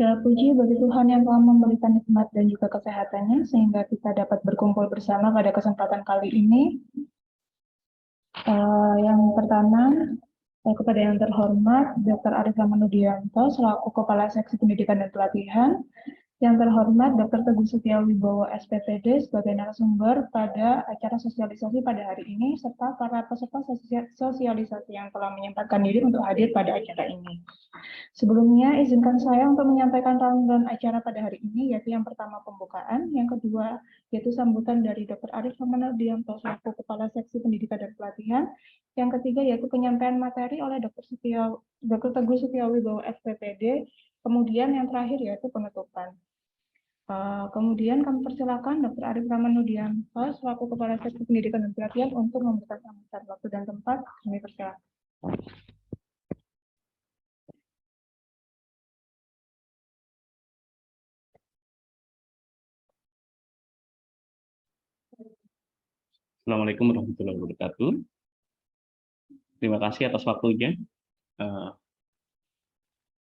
Segala puji bagi Tuhan yang telah memberikan nikmat dan juga kesehatannya, sehingga kita dapat berkumpul bersama pada kesempatan kali ini. Yang pertama, kepada yang terhormat Dr. Arif Ramanudianto selaku Kepala Seksi Pendidikan dan Pelatihan, yang terhormat Dr. Teguh Setiawibowo SPPD sebagai narasumber pada acara sosialisasi pada hari ini, serta para peserta sosialisasi yang telah menyempatkan diri untuk hadir pada acara ini. Sebelumnya, izinkan saya untuk menyampaikan rangkaian acara pada hari ini, yaitu yang pertama pembukaan, yang kedua yaitu sambutan dari Dr. Arif Ramanudianto selaku Kepala Seksi Pendidikan dan Pelatihan, yang ketiga yaitu penyampaian materi oleh Dr. Teguh Setiawibowo SPPD, kemudian yang terakhir yaitu penutupan. Kemudian kami persilakan Dr. Arif Ramanudianto selaku Kepala Seksi Pendidikan dan Pelatihan untuk memberikan sambutan. Waktu dan tempat kami persilakan. Assalamualaikum warahmatullahi wabarakatuh. Terima kasih atas waktunya.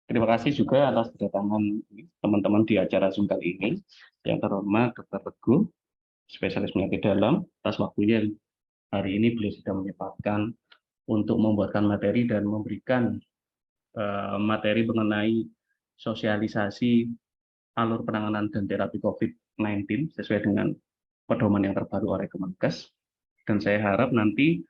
Terima kasih juga atas kedatangan teman-teman di acara Zoom kali ini. Yang terhormat Dr. Teguh, spesialis penyakit dalam, atas waktunya hari ini beliau sudah menyempatkan untuk membuatkan materi dan memberikan materi mengenai sosialisasi alur penanganan dan terapi COVID-19 sesuai dengan pedoman yang terbaru oleh Kemenkes. Dan saya harap nanti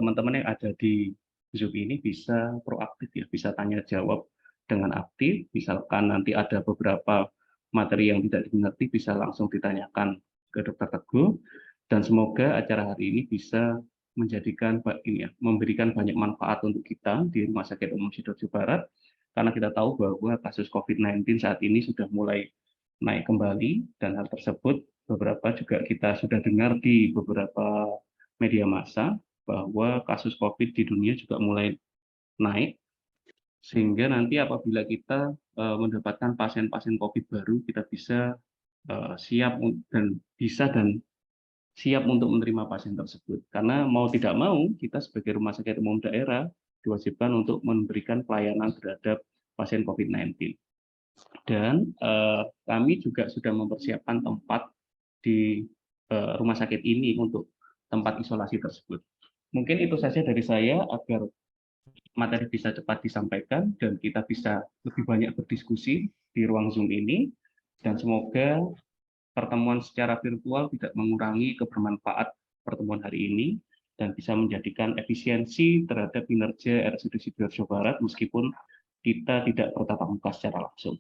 teman-teman yang ada di Zoom ini bisa proaktif ya, bisa tanya jawab dengan aktif. Misalkan nanti ada beberapa materi yang tidak dimengerti bisa langsung ditanyakan ke Dr. Teguh, dan semoga acara hari ini bisa memberikan banyak manfaat untuk kita di Rumah Sakit Umum Sidoarjo Barat, karena kita tahu bahwa kasus COVID-19 saat ini sudah mulai naik kembali, dan hal tersebut beberapa juga kita sudah dengar di beberapa media massa bahwa kasus COVID di dunia juga mulai naik, sehingga nanti apabila kita mendapatkan pasien-pasien COVID baru, kita bisa siap untuk menerima pasien tersebut. Karena mau tidak mau, kita sebagai rumah sakit umum daerah diwajibkan untuk memberikan pelayanan terhadap pasien COVID-19. Dan kami juga sudah mempersiapkan tempat di rumah sakit ini untuk tempat isolasi tersebut. Mungkin itu saja dari saya agar materi bisa cepat disampaikan dan kita bisa lebih banyak berdiskusi di ruang Zoom ini, dan semoga pertemuan secara virtual tidak mengurangi kebermanfaat pertemuan hari ini dan bisa menjadikan efisiensi terhadap kinerja RSUD Sidoarjo Barat meskipun kita tidak bertatap muka secara langsung.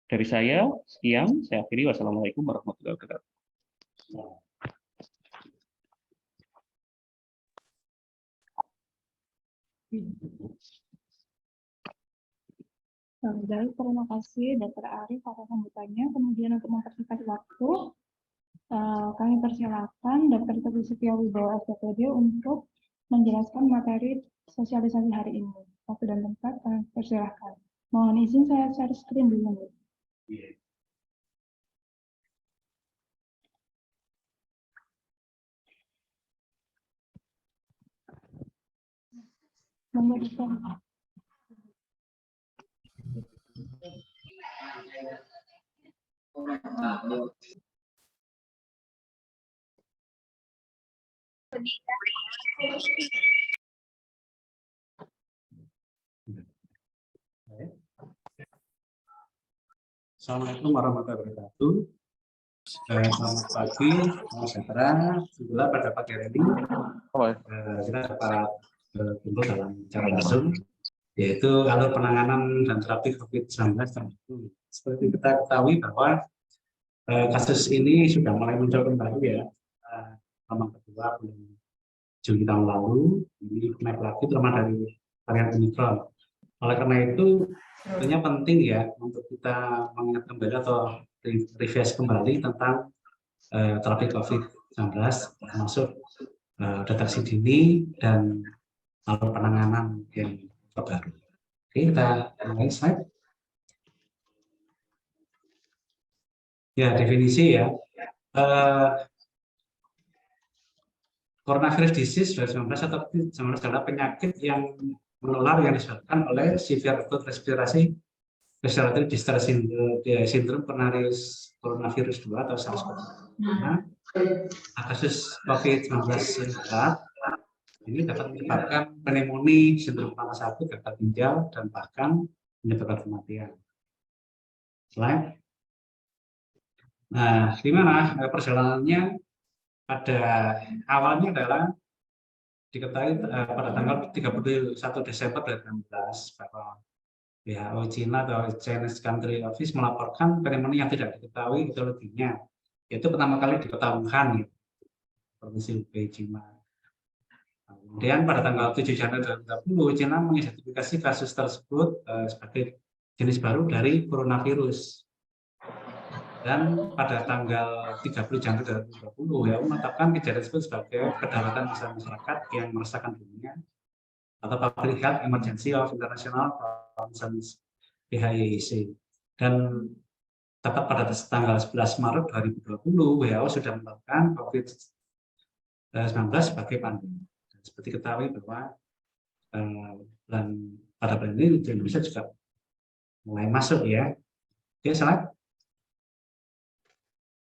Dari saya, sekian. Saya akhiri. Wassalamualaikum warahmatullahi wabarakatuh. Baik, terima kasih Dr. Arif atas sambutannya. Kemudian untuk mempersingkat waktu, kami persilakan Dr. Teguh Setiawibowo SPPD untuk menjelaskan materi sosialisasi hari ini. Waktu dan tempat kami persilakan. Mohon izin saya share screen dulu. Assalamualaikum warahmatullahi wabarakatuh. Selamat pagi, selamat sejahtera. Alhamdulillah pada pagi hari ini kita dapat berkumpul dalam acara Zoom, yaitu alur penanganan dan terapi COVID-19. Seperti kita ketahui bahwa kasus ini sudah mulai muncul kembali ya, gelombang kedua bulan Juli tahun lalu, ini naik lagi terutama dari varian Omicron. Oleh karena itu, tentunya penting ya untuk kita mengingat kembali atau review kembali tentang terapi COVID-19, termasuk deteksi dini dan alur penanganan yang terbaru. Oke, kita mulai slide. Ya, definisi ya. Coronavirus disease 2019 atau COVID-19 adalah penyakit yang menular yang disebabkan oleh severe acute respiratory respiratory distress syndrome coronavirus 2 atau SARS-CoV-2. Kasus COVID-19 berat ini dapat menyebabkan pneumonia, sindrom panas akut, gagal ginjal, dan bahkan menyebabkan kematian. Slide. Nah, di mana perjalanannya pada awalnya adalah diketahui pada tanggal 31 Desember 2016 bahwa WHO China atau Chinese Country Office melaporkan pneumonia yang tidak diketahui etiologinya, yaitu pertama kali di kota Wuhan, provinsi Hubei, China. Kemudian pada tanggal 7 Januari 2020, China mengidentifikasi kasus tersebut sebagai jenis baru dari coronavirus. Dan pada tanggal 30 Januari 2020, WHO menetapkan kejadian tersebut sebagai kedaruratan masyarakat yang meresahkan dunia atau Public Health Emergency of International Concerns PHIEC. Dan tepat pada tanggal 11 Maret 2020, WHO sudah menetapkan COVID-19 sebagai pandemi. Seperti ketahui bahwa pada bulan ini di Indonesia juga mulai masuk ya. Oke, slide.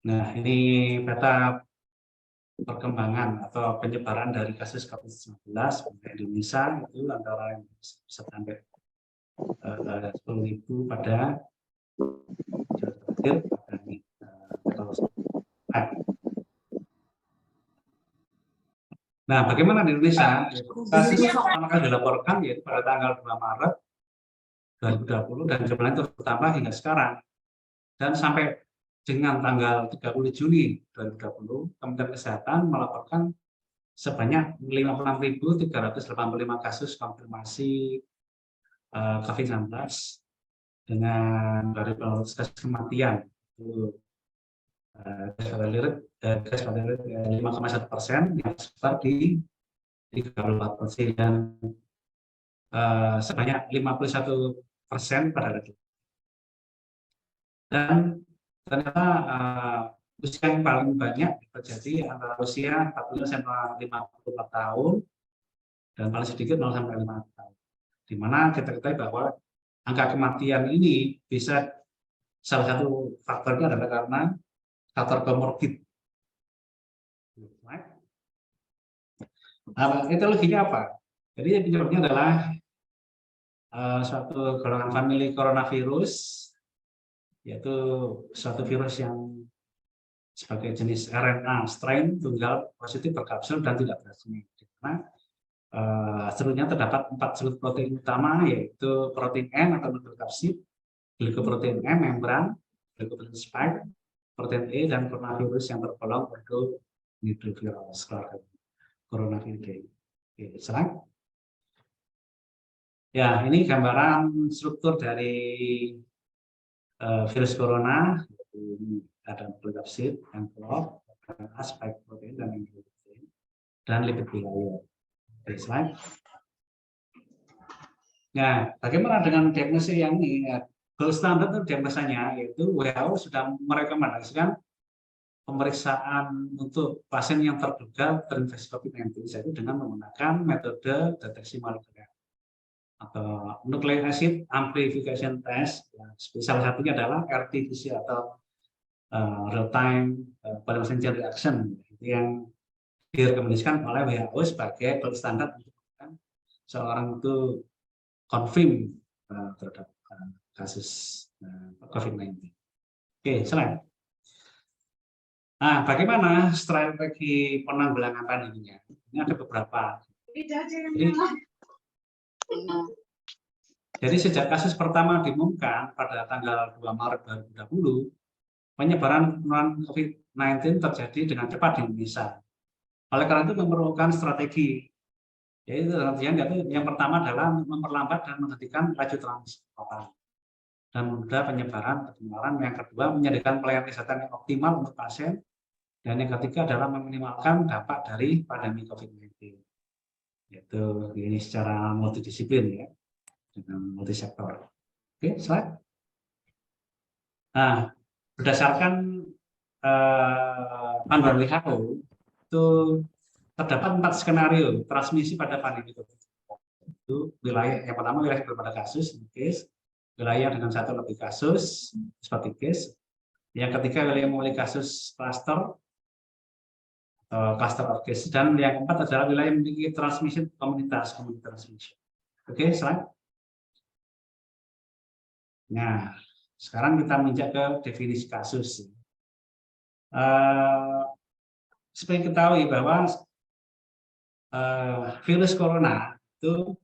Nah, ini peta perkembangan atau penyebaran dari kasus COVID-19 di Indonesia itu antara yang sampai 10.000 pada terakhir Nah, bagaimana di Indonesia? Kasus pertama kali dilaporkan yaitu pada tanggal 2 Maret 2020 dan jumlahnya terus bertambah hingga sekarang. Dan sampai dengan tanggal 30 Juni 2020, Kementerian Kesehatan melaporkan sebanyak 56.385 kasus konfirmasi COVID-19 dengan dari kasus kematian. Tes fatality 5,1% yang tersebar di 34% dan sebanyak 51% pada laki. Dan ternyata usia yang paling banyak terjadi antara usia 40 sampai 54 tahun dan paling sedikit 0 sampai 5 tahun. Di mana kita ketahui bahwa angka kematian ini bisa salah satu faktornya adalah karena faktor komorbid. Etiologinya apa? Jadi penyebabnya adalah suatu golongan famili coronavirus, yaitu suatu virus yang sebagai jenis RNA strain tunggal positif berkapsul dan tidak beracun. Karena seluruhnya terdapat 4 selut protein utama, yaitu protein N atau nucleokapsid, glikoprotein M membran, glikoprotein spike, protein E, dan coronavirus yang tergolong ordo-nitrovirus coronavirus. Oke, slide. Ya, ini gambaran struktur dari virus corona. Ada nucleokapsid, envelop, spike protein, dan protein, dan lipid bilayer. Oke, slide. Nah, bagaimana dengan diagnosis yang ini? Gold standard itu diagnosanya, yaitu WHO sudah merekomendasikan pemeriksaan untuk pasien yang terduga terinfeksi COVID-19 yaitu dengan menggunakan metode deteksi molekuler atau nucleic acid amplification test. Salah satunya adalah RT-PCR atau real time polymerase chain reaction yang direkomendasikan oleh WHO sebagai gold standar untuk seorang itu confirm terhadap kasus COVID-19. Oke, slide. Nah, bagaimana strategi penanggulangan pandeminya? Ini ada beberapa. Jadi sejak kasus pertama diumumkan pada tanggal 2 Maret 2020, penyebaran COVID-19 terjadi dengan cepat di Indonesia. Oleh karena itu memerlukan strategi. Yaitu yang pertama adalah memperlambat dan menghentikan laju transmisi dan mencegah penyebaran penularan. Yang kedua, menyediakan pelayanan kesehatan yang optimal untuk pasien. Dan yang ketiga adalah meminimalkan dampak dari pandemi COVID-19. Yaitu ini secara multidisiplin ya, dengan multisektor. Oke, slide. Nah, berdasarkan panduan WHO itu terdapat 4 skenario transmisi pada pandemi COVID-19. Itu wilayah yang pertama wilayah belum ada kasus, case. wilayah dengan satu lebih kasus seperti case. Yang ketiga wilayah mulai kasus cluster atau cluster of case, dan yang keempat adalah wilayah memiliki transmission komunitas transmission. Oke, slide. Nah, sekarang kita menginjak ke definisi kasus. Seperti ketahui bahwa virus corona itu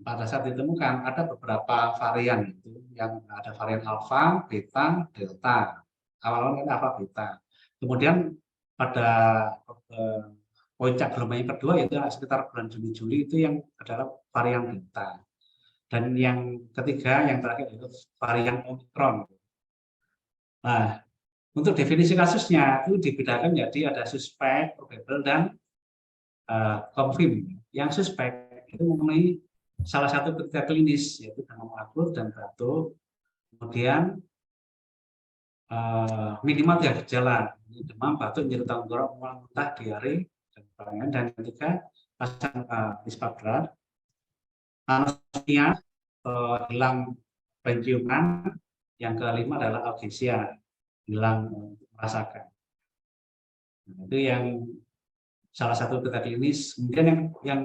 pada saat ditemukan ada beberapa varian, itu yang ada varian alfa, beta, delta. Awalnya ada alfa, beta. Kemudian pada puncak gelombang yang kedua yaitu sekitar bulan Juni-Juli itu yang adalah varian delta. Dan yang ketiga, yang terakhir itu varian Omicron. Nah, untuk definisi kasusnya itu dibedakan jadi ada suspek, probable, dan confirm. Yang suspek itu memenuhi salah satu kriteria klinis yaitu demam akut dan batuk, kemudian minimal 3 gejala, demam, batuk, nyeri tenggorok, mual, muntah, diare, dan sebagainya. Dan ketiga pasang ispa berat, anosmia, hilang penciuman. Yang kelima adalah algesia, hilang merasakan. Nah, itu yang salah satu kriteria klinis. Kemudian yang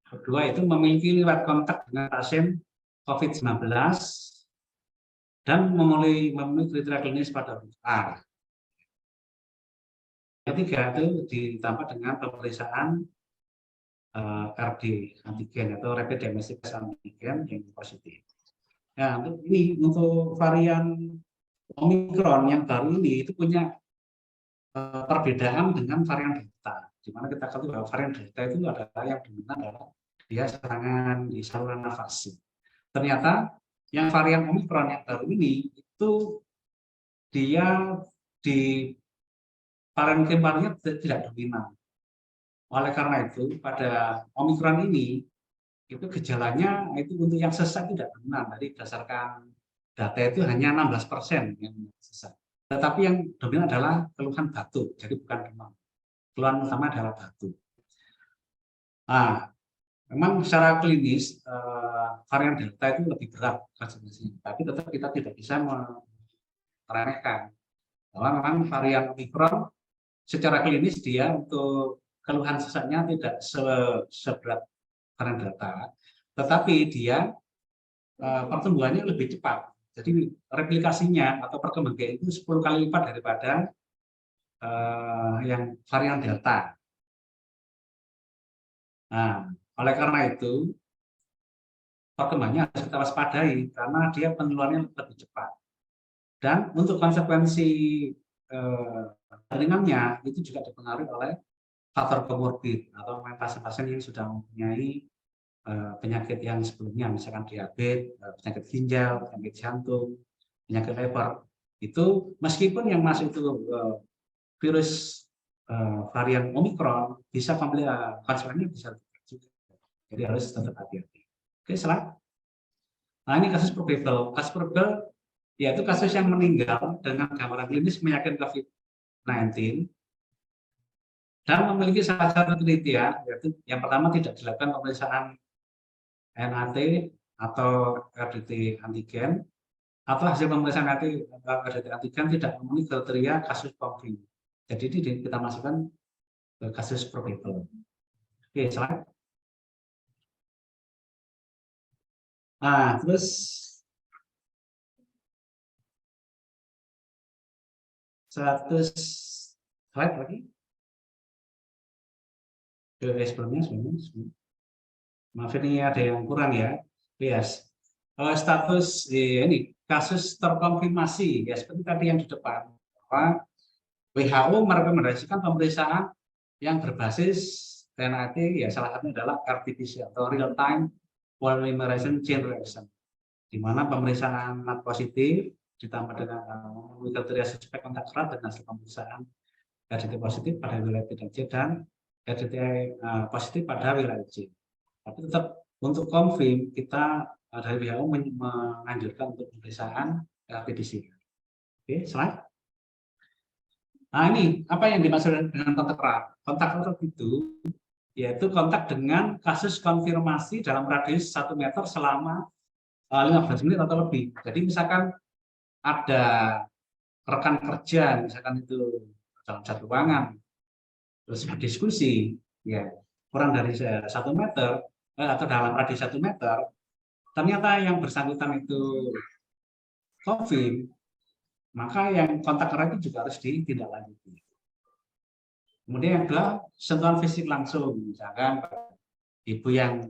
kedua itu memiliki riwayat kontak dengan pasien COVID-19 dan memenuhi kriteria klinis pada huruf A. Yang ketiga itu ditambah dengan pemeriksaan RD antigen atau rapid domestic antigen yang positif. Nah, untuk varian Omicron yang baru ini itu punya perbedaan dengan varian Delta, di mana kita ketahui bahwa varian Delta itu adalah yang dominan adalah dia serangan di saluran nafas. Ternyata yang varian Omicron yang baru ini itu dia di parenkim-parennya tidak dominan. Oleh karena itu pada Omicron ini itu gejalanya itu untuk yang sesak tidak dominan. Dari berdasarkan data itu hanya 16% yang sesak. Tetapi yang dominan adalah keluhan batuk, jadi bukan demam. Keluhan utama adalah batuk. Nah, memang secara klinis varian Delta itu lebih berat kasusnya, tapi tetap kita tidak bisa meremehkan bahwa memang varian Omicron secara klinis dia untuk keluhan sesaknya tidak seberat varian Delta, tetapi dia pertumbuhannya lebih cepat. Jadi replikasinya atau perkembangan itu 10 kali lipat daripada yang varian Delta. Nah, oleh karena itu perkembangannya harus kita waspadai karena dia penularannya lebih cepat. Dan untuk konsekuensi ringannya itu juga dipengaruhi oleh faktor komorbid atau pasien-pasien yang sudah mempunyai penyakit yang sebelumnya, misalkan diabetes, penyakit ginjal, penyakit jantung, penyakit liver. Itu meskipun yang masuk itu virus varian Omicron bisa konsekuensinya bisa juga. Jadi harus tetap hati-hati. Oke, slide. Nah, ini kasus probable. Kasus probable yaitu kasus yang meninggal dengan gambaran klinis penyakit COVID-19 dan memiliki salah satu kriteria, yaitu yang pertama tidak dilakukan pemeriksaan NAT atau RDT antigen, atau hasil pemeriksaan RDT antigen tidak memenuhi kriteria kasus confirm. Jadi ini kita masukkan ke kasus probable. Oke, slide. Nah, terus status slide lagi. Sebelumnya. Maaf ini ada yang kurang ya. Yes. Status ini kasus terkonfirmasi ya seperti tadi yang di depan bahwa WHO merekomendasikan pemeriksaan yang berbasis RNA ya salah satunya adalah RT-PCR atau real time polymerase chain reaction, di mana pemeriksaan NAT positif ditambah dengan memenuhi kriteria suspek kontak erat dan hasil pemeriksaan RDT positif pada wilayah tidak C dan RDT positif pada wilayah C. Tapi tetap untuk confirm kita dari WHO menganjurkan untuk pemeriksaan RT-PCR. Oke, slide. Nah, ini apa yang dimaksud dengan kontak erat? Kontak erat itu yaitu kontak dengan kasus konfirmasi dalam radius 1 meter selama 15 menit atau lebih. Jadi misalkan ada rekan kerja, misalkan itu dalam satu ruangan, terus berdiskusi, ya kurang dari 1 meter atau dalam radius 1 meter, ternyata yang bersangkutan itu COVID, maka yang kontak erat itu juga harus ditindaklanjuti. Kemudian yang kedua, sentuhan fisik langsung, misalkan ibu yang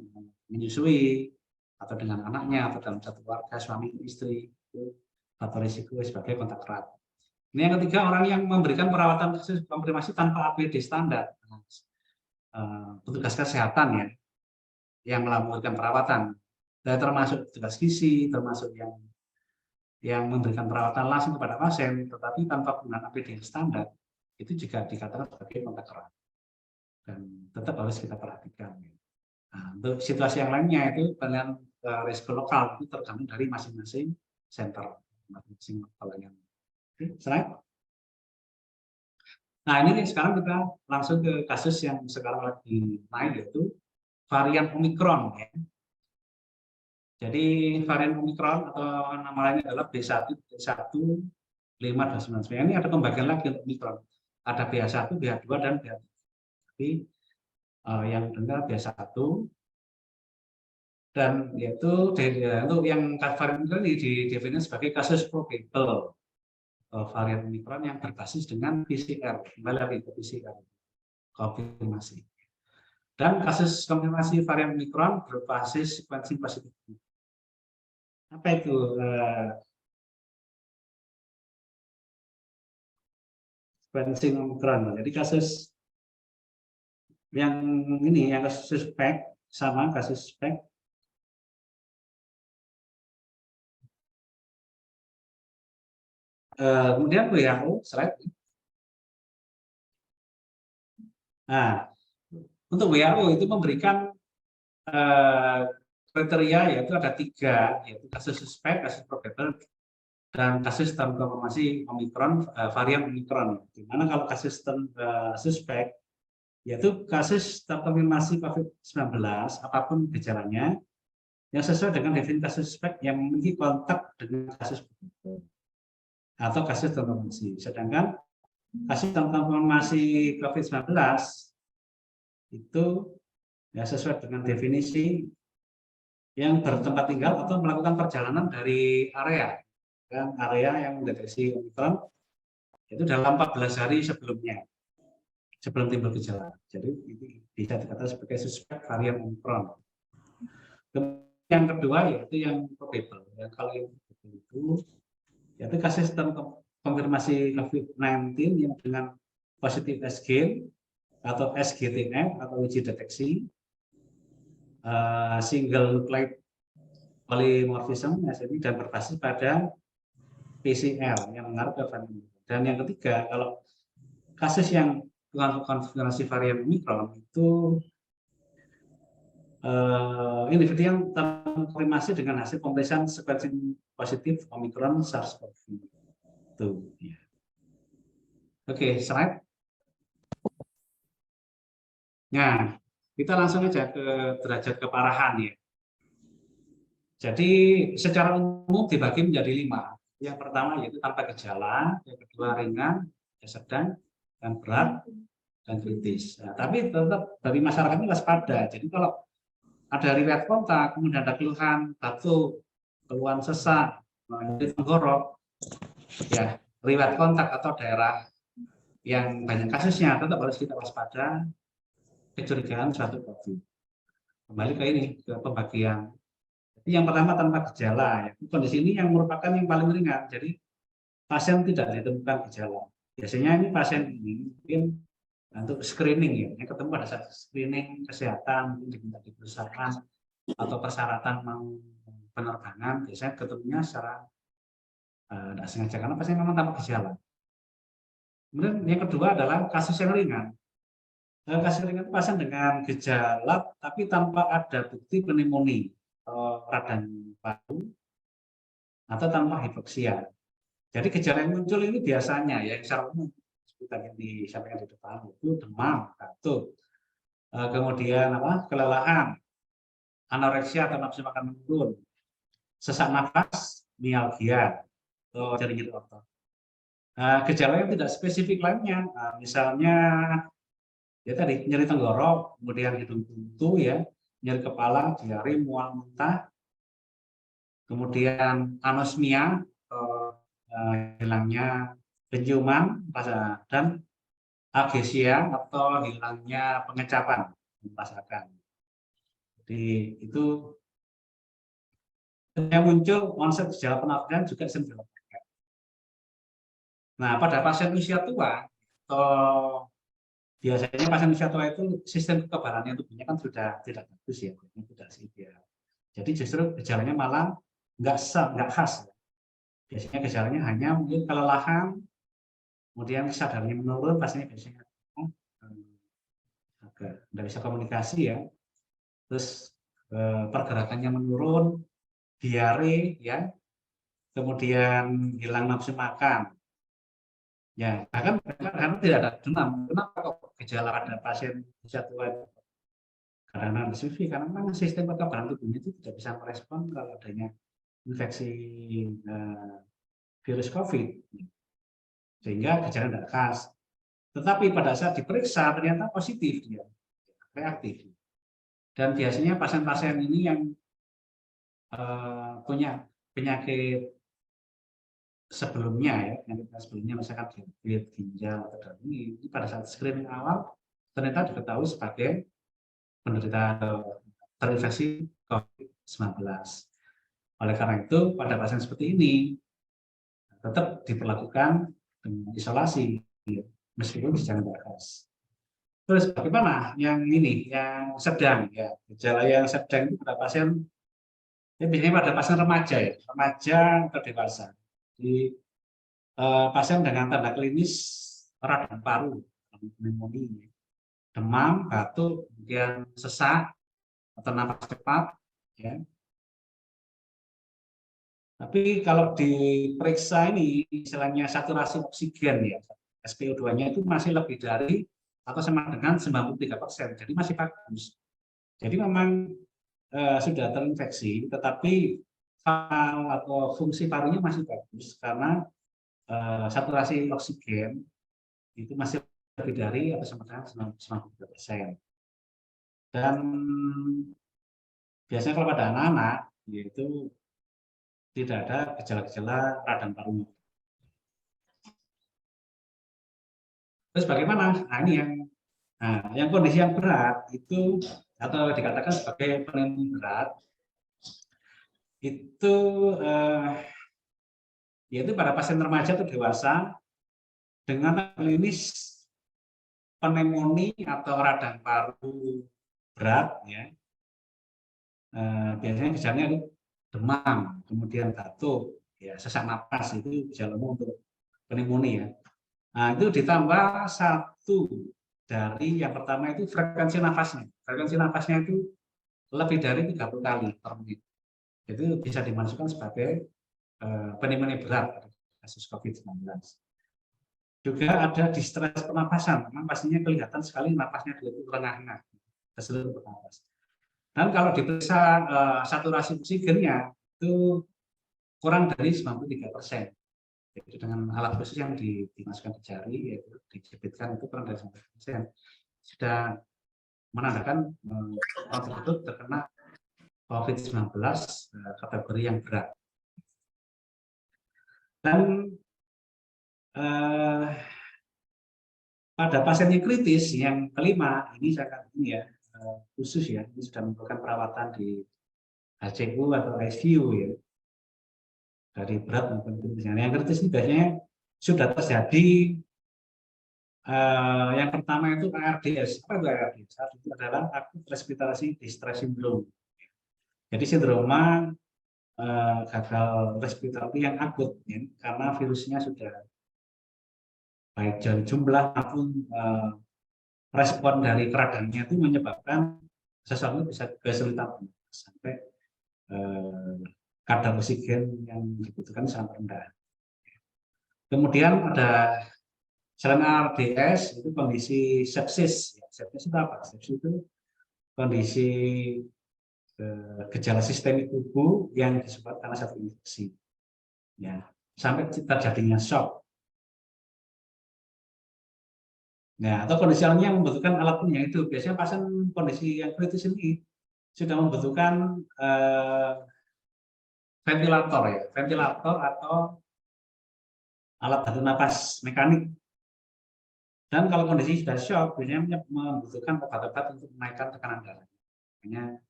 menyusui atau dengan anaknya atau dalam satu keluarga suami istri itu faktor risiko sebagai kontak erat. Ini yang ketiga, orang yang memberikan perawatan kasus konfirmasi tanpa APD standar, petugas kesehatan ya, yang melakukan perawatan, dan termasuk petugas gizi, termasuk yang memberikan perawatan langsung kepada pasien, tetapi tanpa penggunaan APD standar, itu juga dikatakan sebagai kontak erat dan tetap harus kita perhatikan. Nah, untuk situasi yang lainnya itu dengan risiko lokal itu tergantung dari masing-masing center, masing-masing pelayanan. Slide. Nah ini sekarang kita langsung ke kasus yang sekarang lagi naik, yaitu varian Omicron. Ya. Jadi varian Omicron atau nama lainnya adalah B1, B1.529. Ini ada pembagian lagi untuk Omicron. Ada BA1, BA2, dan BA3. Tapi yang benar BA1 dan yaitu untuk yang varian Omicron ini didefinisikan sebagai kasus probable varian Omicron yang berbasis dengan PCR. Kembali lagi ke PCR, konfirmasi. Dan kasus konfirmasi varian Omicron berbasis sequencing positif. Apa itu? Sequencing Omicron. Jadi kasus yang ini, yang kasus suspek, sama kasus suspek. Kemudian WHO, slide. Nah, untuk WHO itu memberikan kriteria, yaitu ada 3, yaitu kasus suspek, kasus probable, dan kasus terkonfirmasi Omicron, varian Omicron. Dimana kalau kasus suspek, yaitu kasus terkonfirmasi COVID-19, apapun gejalanya, yang sesuai dengan definisi kasus suspek yang memiliki kontak dengan kasus atau kasus terkonfirmasi. Sedangkan kasus terkonfirmasi COVID-19 itu ya sesuai dengan definisi yang bertempat tinggal atau melakukan perjalanan dari area yang mendeteksi Omicron itu dalam 14 hari sebelumnya, sebelum timbul gejala. Jadi ini bisa dikatakan sebagai suspek varian Omicron. Kemudian yang kedua yaitu yang probable. Yang kalau yang itu yaitu kasus konfirmasi COVID-19 yang dengan positif S-gene atau SGTF atau uji deteksi single nucleotide polymorphism dan berbasis pada PCR yang mengarah ke varian. Dan yang ketiga, kalau kasus yang konfirmasi varian Omicron itu individu yang terkonfirmasi dengan hasil pemeriksaan sequencing positif Omicron SARS-CoV-2. Ya. Oke, slide. Nah, kita langsung aja ke derajat keparahan ya. Jadi secara umum dibagi menjadi 5. Yang pertama yaitu tanpa gejala, yang kedua ringan, yang sedang, yang berat, dan kritis. Nah, tapi tetap dari masyarakat ini waspada. Jadi kalau ada riwayat kontak, kemudian ada keluhan batuk, keluhan sesak, tenggorok, ya riwayat kontak atau daerah yang banyak kasusnya tetap harus kita waspada, kecurigaan suatu COVID. Kembali ke ini, ke pembagian. Jadi yang pertama tanpa gejala, ya. Kondisi ini yang merupakan yang paling ringan. Jadi pasien tidak ditemukan gejala. Biasanya ini pasien ini mungkin untuk screening ya, yang ketemu pada saat screening kesehatan, mungkin diminta di perusahaan atau persyaratan mau penerbangan, biasanya ketemunya secara tidak sengaja karena pasien memang tanpa gejala. Kemudian yang kedua adalah kasus yang ringan. Kasus ringan itu pasien dengan gejala tapi tanpa ada bukti pneumonia atau radang paru atau tanpa hipoksia. Jadi gejala yang muncul ini biasanya ya secara umum seperti yang disampaikan di depan itu demam, batuk, kemudian kelelahan, anoreksia atau nafsu makan menurun, sesak nafas, mialgia, atau nyeri otot. Gejala yang tidak spesifik lainnya, misalnya ya tadi nyeri tenggorok, kemudian hidung buntu ya, nyeri kepala, diare, mual muntah, kemudian anosmia, hilangnya penciuman, dan agesia atau hilangnya pengecapan merasakan. Jadi itu yang muncul konsep gejala pernafasan juga sindrom. Nah, pada pasien usia tua atau biasanya pasien usia tua itu sistem kekebalan tubuhnya kan sudah tidak bagus ya, sudah ideal. Jadi justru gejalanya malah nggak khas. Biasanya gejalanya hanya mungkin kelelahan, kemudian kesadarannya menurun, pastinya biasanya agak tidak bisa komunikasi ya, terus pergerakannya menurun, diare ya, kemudian hilang nafsu makan. Ya, bahkan karena tidak ada demam. Kenapa kok gejala pada pasien usia tua itu? Karena spesifik, karena memang sistem kekebalan tubuhnya itu tidak bisa merespon kalau adanya infeksi virus COVID, sehingga gejala tidak khas. Tetapi pada saat diperiksa ternyata positif dia, reaktif. Dan biasanya pasien-pasien ini yang punya penyakit sebelumnya ya, penyakit sebelumnya misalkan diabetes, ginjal, atau darah ini pada saat screening awal ternyata diketahui sebagai penderita terinfeksi COVID-19. Oleh karena itu pada pasien seperti ini tetap diperlakukan dengan isolasi meskipun gejala tidak khas. Terus bagaimana yang ini, yang sedang ya, gejala yang sedang itu pada pasien ya, biasanya pada pasien remaja ya, remaja atau dewasa. Di pasien dengan tanda klinis radang paru, pneumonia, demam, batuk, kemudian sesak atau napas cepat, ya. Tapi kalau diperiksa ini, istilahnya saturasi oksigen ya, SpO2-nya itu masih lebih dari atau sama dengan 93%, jadi masih bagus. Jadi memang sudah terinfeksi, tetapi fungsi atau fungsi parunya masih bagus karena saturasi oksigen itu masih lebih dari atau sama dengan 93%. Dan biasanya kalau pada anak-anak yaitu tidak ada gejala-gejala radang paru. Terus bagaimana? Nah, ini yang kondisi yang berat itu atau dikatakan sebagai pneumonia berat itu yaitu pada pasien remaja atau dewasa dengan klinis pneumonia atau radang paru berat ya. Biasanya gejalanya itu demam, kemudian batuk, ya sesak napas itu gejala umum untuk pneumonia. Nah, itu ditambah satu dari yang pertama itu frekuensi nafasnya. Frekuensi nafasnya itu lebih dari 30 kali per menit. Itu bisa dimasukkan sebagai pneumonia berat kasus COVID-19. Juga ada distres pernapasan, memang pastinya kelihatan sekali napasnya dia itu lengah-lengah, kesulitan bernapas. Dan kalau diperiksa saturasi oksigennya itu kurang dari 93%. Jadi dengan alat khusus yang dimasukkan di jari, yaitu dijepitkan itu kurang dari 90%, sudah menandakan orang tersebut terkena COVID-19 kategori yang berat. Dan pada pasien yang kritis yang kelima ini saya katakan ya khusus ya, ini sudah memerlukan perawatan di HCU atau ICU ya, dari berat maupun kritis. Yang kritis ini biasanya sudah terjadi yang pertama itu ARDS. Apa itu ARDS? Itu adalah acute respiratory distress syndrome. Jadi sindroma gagal respiratori yang akut ya, karena virusnya sudah baik dari jumlah maupun respon dari keradangnya itu menyebabkan seseorang bisa kesulitan sampai kadar oksigen yang dibutuhkan sangat rendah. Kemudian ada Selain ARDS itu kondisi sepsis. Sepsis itu apa? Sepsis itu kondisi gejala sistemik tubuh yang disebabkan karena satu infeksi. Ya, sampai terjadinya shock. Nah, atau kondisi lainnya yang membutuhkan alat penunjang itu. Biasanya pasien kondisi yang kritis ini sudah membutuhkan ventilator ya, ventilator atau alat bantu napas mekanik. Dan kalau kondisi sudah shock, biasanya membutuhkan obat-obat untuk menaikkan tekanan darah. Makanya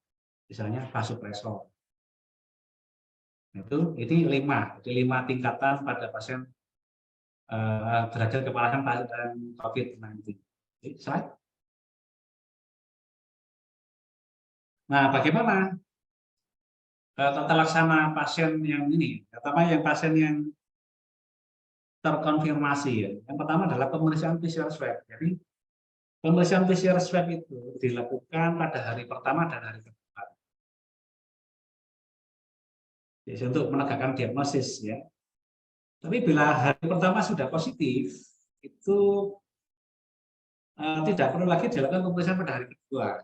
misalnya vasopresor. Ini 5, jadi 5 tingkatan pada pasien derajat keparahan pasien COVID-19. Slide. Nah, bagaimana tata laksana pasien yang ini? Pertama, yang pasien yang terkonfirmasi ya. Yang pertama adalah pemeriksaan PCR swab. Jadi pemeriksaan PCR swab itu dilakukan pada hari pertama dan hari kedua. Jadi untuk menegakkan diagnosis ya. Tapi bila hari pertama sudah positif, itu tidak perlu lagi dilakukan pemeriksaan pada hari kedua.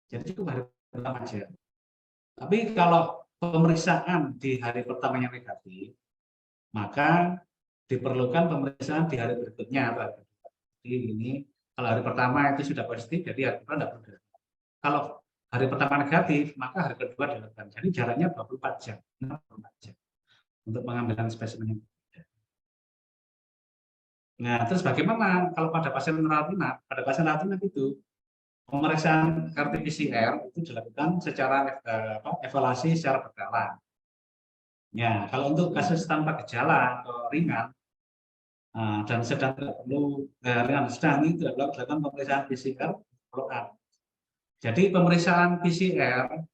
Jadi cukup hari pertama saja. Tapi kalau pemeriksaan di hari pertamanya negatif, maka diperlukan pemeriksaan di hari berikutnya. Jadi ini kalau hari pertama itu sudah positif, jadi hari kedua tidak perlu. Kalau hari pertama negatif, maka hari kedua dilakukan. Jadi jaraknya 24 jam, 64 jam untuk pengambilan spesimen. Nah, terus bagaimana kalau pada pasien rawat inap? Pada pasien rawat inap itu pemeriksaan RT-PCR itu dilakukan secara evaluasi secara berkala. Ya, kalau untuk kasus tanpa gejala atau ringan dan sedang tidak perlu ringan sedang itu tidak perlu dilakukan pemeriksaan PCR follow up. Jadi pemeriksaan PCR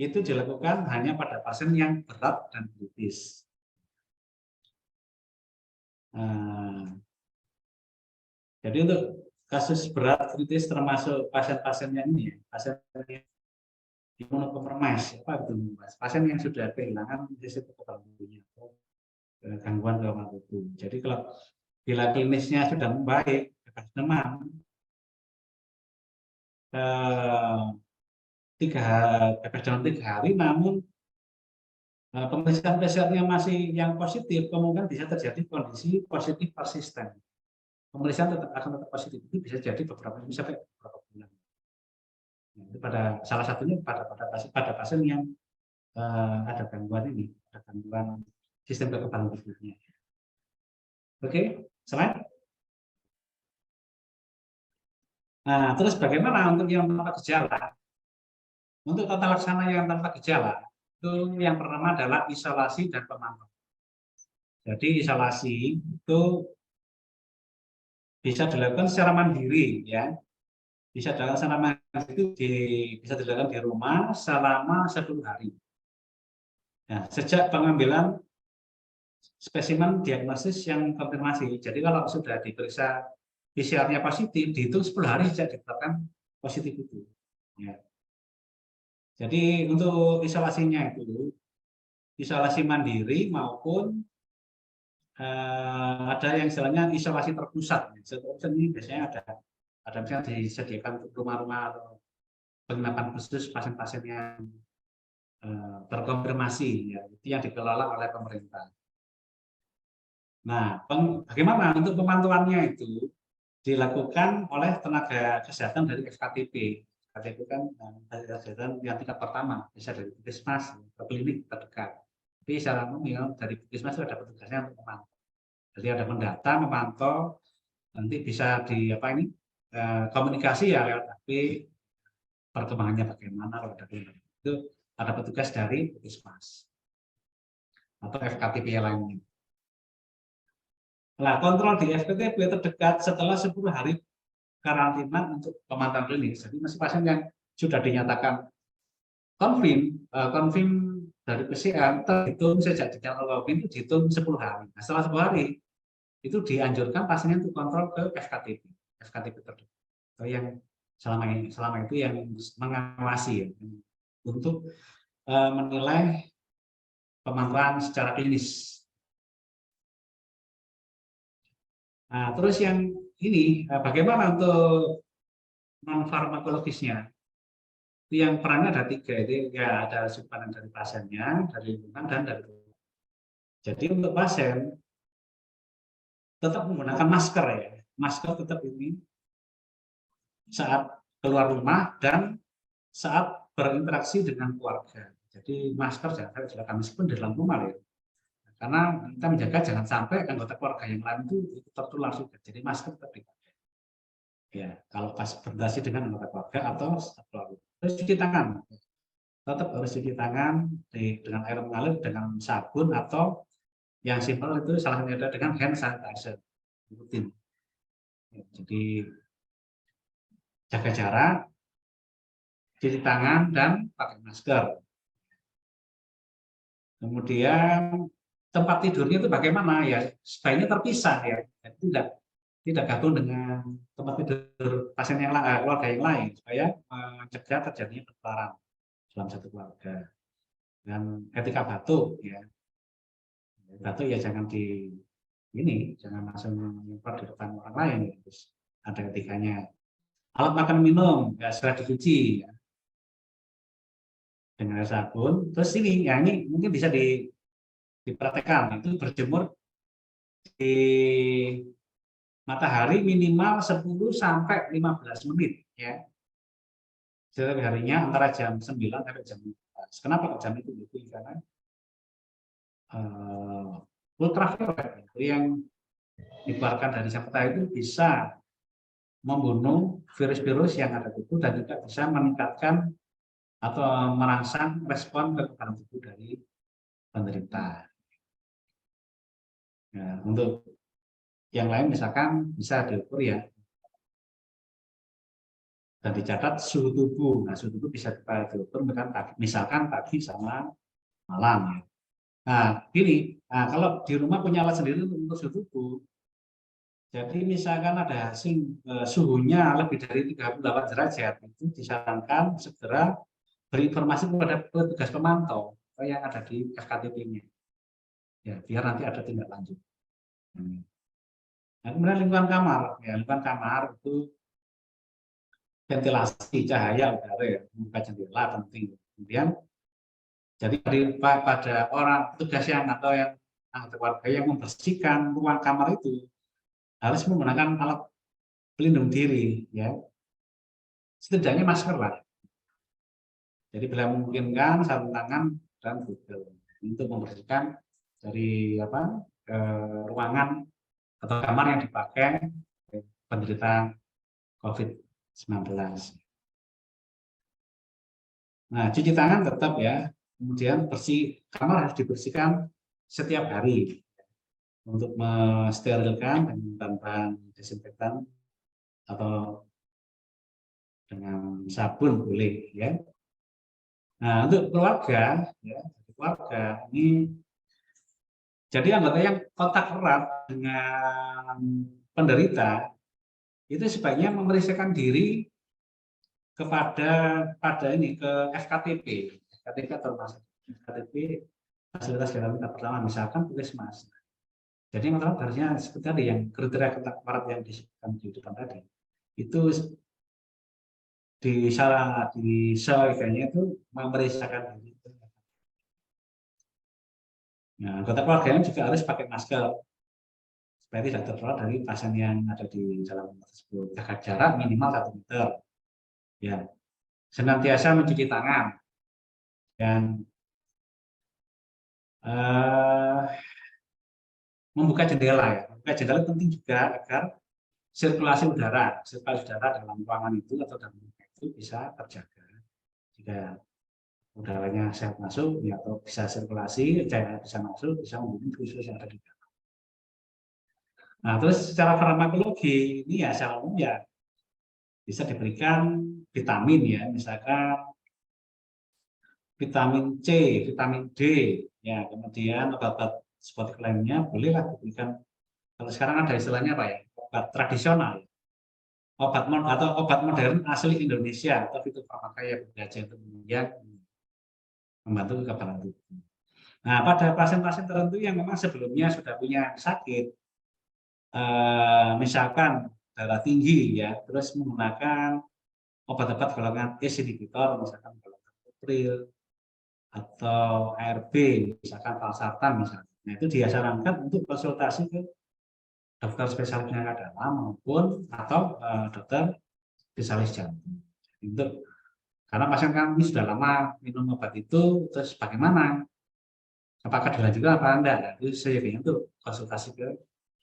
itu dilakukan hanya pada pasien yang berat dan kritis. Jadi untuk kasus berat kritis termasuk pasien-pasien yang ini, pasien yang imunokompromis, pasien yang sudah kehilangan sistem kekebalan tubuhnya atau gangguan kekebalan tubuh. Jadi kalau bila klinisnya sudah membaik, bebas demam, 3 hari, namun pemeriksaan PCR-nya masih yang positif, kemungkinan bisa terjadi kondisi positif persisten. Pemeriksaan akan tetap positif, itu bisa jadi beberapa bulan. Itu pada salah satunya pada pasien yang ada gangguan ini, ada gangguan sistem kekebalan tubuhnya. Oke, slide. Nah, terus bagaimana untuk yang tanpa gejala? Untuk tata laksana yang tanpa gejala, itu yang pertama adalah isolasi dan pemantauan. Jadi isolasi itu bisa dilakukan secara mandiri, ya. Bisa dilakukan secara mandiri itu bisa dilakukan di rumah selama 10 hari. Nah, sejak pengambilan spesimen diagnosis yang konfirmasi. Jadi kalau sudah diperiksa PCR-nya positif, dihitung 10 hari sejak ditetapkan positif itu. Ya. Jadi untuk isolasinya itu, isolasi mandiri maupun ada yang istilahnya isolasi terpusat. Terpusat ini biasanya ada misalnya disediakan rumah-rumah atau penginapan khusus pasien-pasien yang terkonfirmasi, ya, itu yang dikelola oleh pemerintah. Nah, bagaimana untuk pemantauannya itu dilakukan oleh tenaga kesehatan dari FKTP. FKTP kan tenaga kesehatan yang tingkat pertama, bisa dari puskesmas ke klinik terdekat. Tapi secara umum ya, dari puskesmas itu ada petugasnya untuk memantau. Jadi ada mendata, memantau, nanti bisa komunikasi ya lewat HP, perkembangannya bagaimana kalau ada itu ada petugas dari puskesmas atau FKTP yang lainnya. Nah, kontrol di FKTP terdekat setelah 10 hari karantina untuk pemantauan klinis. Jadi masih pasien yang sudah dinyatakan konfirm dari PCR terhitung sejak dinyatakan konfirm itu dihitung 10 hari. Nah, setelah 10 hari itu dianjurkan pasiennya untuk kontrol ke FKTP terdekat. Atau yang selama itu yang mengawasi ya, untuk menilai pemantauan secara klinis. Nah, terus yang ini bagaimana untuk non farmakologisnya? Itu yang perannya ada 3, itu ya ada simpanan dari pasiennya, dari lingkungan, dan dari rumah. Jadi untuk pasien tetap menggunakan masker ya, masker tetap ini saat keluar rumah dan saat berinteraksi dengan keluarga. Jadi masker jangan sampai digunakan meskipun di dalam rumah ya, karena kita menjaga jangan sampai anggota keluarga yang lain itu tertular juga. Jadi masker tetap dipakai. Ya, kalau pas berinteraksi dengan anggota keluarga atau keluarga. Terus cuci tangan, tetap harus cuci tangan dengan air mengalir, dengan sabun, atau yang simpel itu salah satunya adalah dengan hand sanitizer rutin. Ya, jadi jaga jarak, cuci tangan, dan pakai masker. Kemudian tempat tidurnya itu bagaimana ya, sebaiknya terpisah ya, tidak gabung dengan tempat tidur pasien yang lain, keluarga yang lain, supaya mencegah terjadinya penularan dalam satu keluarga. Dan etika batuk ya, batuk ya jangan jangan langsung menyebar di depan orang lain, ya. Terus ada etikanya. Alat makan minum ya sudah dicuci ya, dengan air sabun. Terus ini ya, ini mungkin bisa dipraktekkan, itu berjemur di matahari minimal 10 sampai 15 menit ya. Setiap harinya antara jam 9 sampai jam 12. Kenapa jam itu? Karena ultraviolet yang dikeluarkan dari sinar matahari itu bisa membunuh virus-virus yang ada di tubuh dan juga bisa meningkatkan atau merangsang respon kekebalan tubuh dari penderita. Nah, untuk yang lain misalkan bisa diukur ya, dan dicatat suhu tubuh. Nah, suhu tubuh bisa diukur misalkan pagi sama malam ya. Nah, gini, kalau di rumah punya alat sendiri untuk suhu tubuh, jadi misalkan ada hasil suhunya lebih dari 38 derajat, itu disarankan segera berinformasi kepada petugas pemantau yang ada di FKTP-nya. Ya, biar nanti ada tindak lanjut. Nah, kemudian lingkungan kamar, ya lingkungan kamar itu ventilasi cahaya udara ya, membuka jendela penting. Kemudian jadi pada orang petugas yang atau yang anggota keluarga yang membersihkan ruang kamar itu harus menggunakan alat pelindung diri ya, setidaknya masker lah. Jadi bila memungkinkan sarung tangan dan google untuk membersihkan dari ruangan atau kamar yang dipakai penderita COVID-19. Nah, cuci tangan tetap ya. Kemudian kamar harus dibersihkan setiap hari untuk mensterilkan dengan bahan desinfektan atau dengan sabun boleh ya. Nah, untuk keluarga ya, keluarga ini jadi anggota yang kontak erat dengan penderita itu sebaiknya memeriksakan diri pada ini ke FKTP atau FKTP fasilitas kesehatan tingkat pertama, misalkan puskesmas. Jadi memang harusnya seperti tadi yang kriteria kontak erat yang disebutkan di depan tadi itu disesuaikannya itu memeriksakan diri. Nah, anggota keluarganya juga harus pakai masker supaya tidak tertular dari pasien yang ada di dalam rumah tersebut. Jaga jarak minimal 1 meter. Ya, senantiasa mencuci tangan dan membuka jendela ya. Membuka jendela penting juga agar sirkulasi udara dalam ruangan itu atau dalam rumah itu bisa terjaga. Jika udaranya sehat masuk, ya, atau bisa sirkulasi, cahaya bisa masuk, bisa membunuh virus yang ada di dalam. Nah, terus secara farmakologi ini ya secara umum ya bisa diberikan vitamin ya, misalkan vitamin C, vitamin D, ya, kemudian obat-obat psikotik lainnya bolehlah diberikan. Kalau sekarang ada istilahnya apa ya, obat tradisional, obat modern asli Indonesia atau fitofarmaka yang berdaya untuk kemudian membantu kekebalan tubuh. Nah, pada pasien-pasien tertentu yang memang sebelumnya sudah punya sakit, misalkan darah tinggi ya, terus menggunakan obat-obat golongan ACE inhibitor, misalkan golongan Utril atau ARB, misalkan valsartan misalnya. Nah, itu disarankan untuk konsultasi ke dokter spesialis penyakit dalam maupun atau dokter spesialis jantung. Untuk karena pasien kan ini sudah lama minum obat itu, terus bagaimana? Apakah dilanjutkan apa enggak? Nah, itu seyogianya untuk konsultasi ke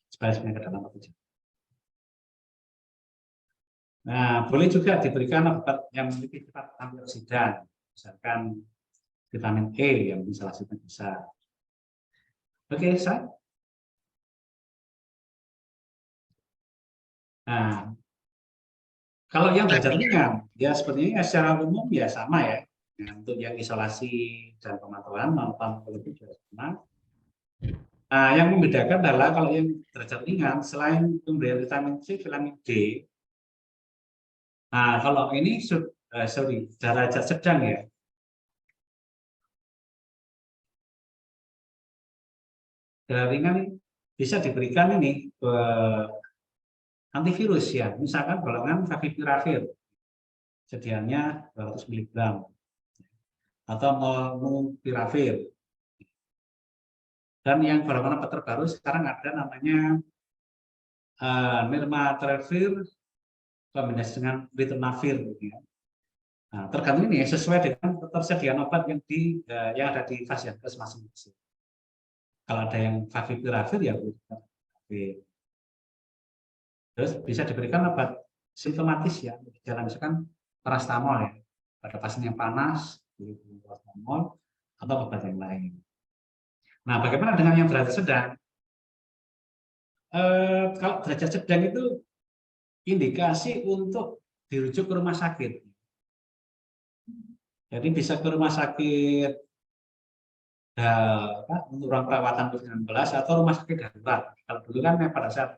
spesialis penyakit dalam atau jantung. Nah, boleh juga diberikan obat yang memiliki sifat antioksidan, misalkan vitamin E yang salah satu bisa. Oke, Sa. Nah, kalau yang derajat ringan, ya sepertinya secara umum ya sama ya. Nah, untuk yang isolasi dan pemantauan non lebih juga sama. Nah, yang membedakan adalah kalau yang derajat ringan, selain pemberian vitamin C, vitamin D, nah kalau ini derajat sedang ya. Derajat ringan bisa diberikan ini antivirus ya, misalkan golongan favipiravir, sedianya 200 mg atau molnupiravir. Dan yang golongan obat terbaru sekarang ada namanya nirmatrelvir kombinasi dengan ritonavir. Ya. Nah, tergantung ini sesuai dengan ketersediaan obat yang ada di vaskes masing-masing. Kalau ada yang favipiravir ya terus bisa diberikan obat simptomatis ya, gejala misalkan parastamol ya, pada pasien yang panas, parastamol atau obat yang lain. Nah, bagaimana dengan yang derajat sedang? Kalau derajat sedang itu indikasi untuk dirujuk ke rumah sakit. Jadi bisa ke rumah sakit untuk ruang perawatan COVID-19 atau rumah sakit darurat. Kalau dulu kan pada saat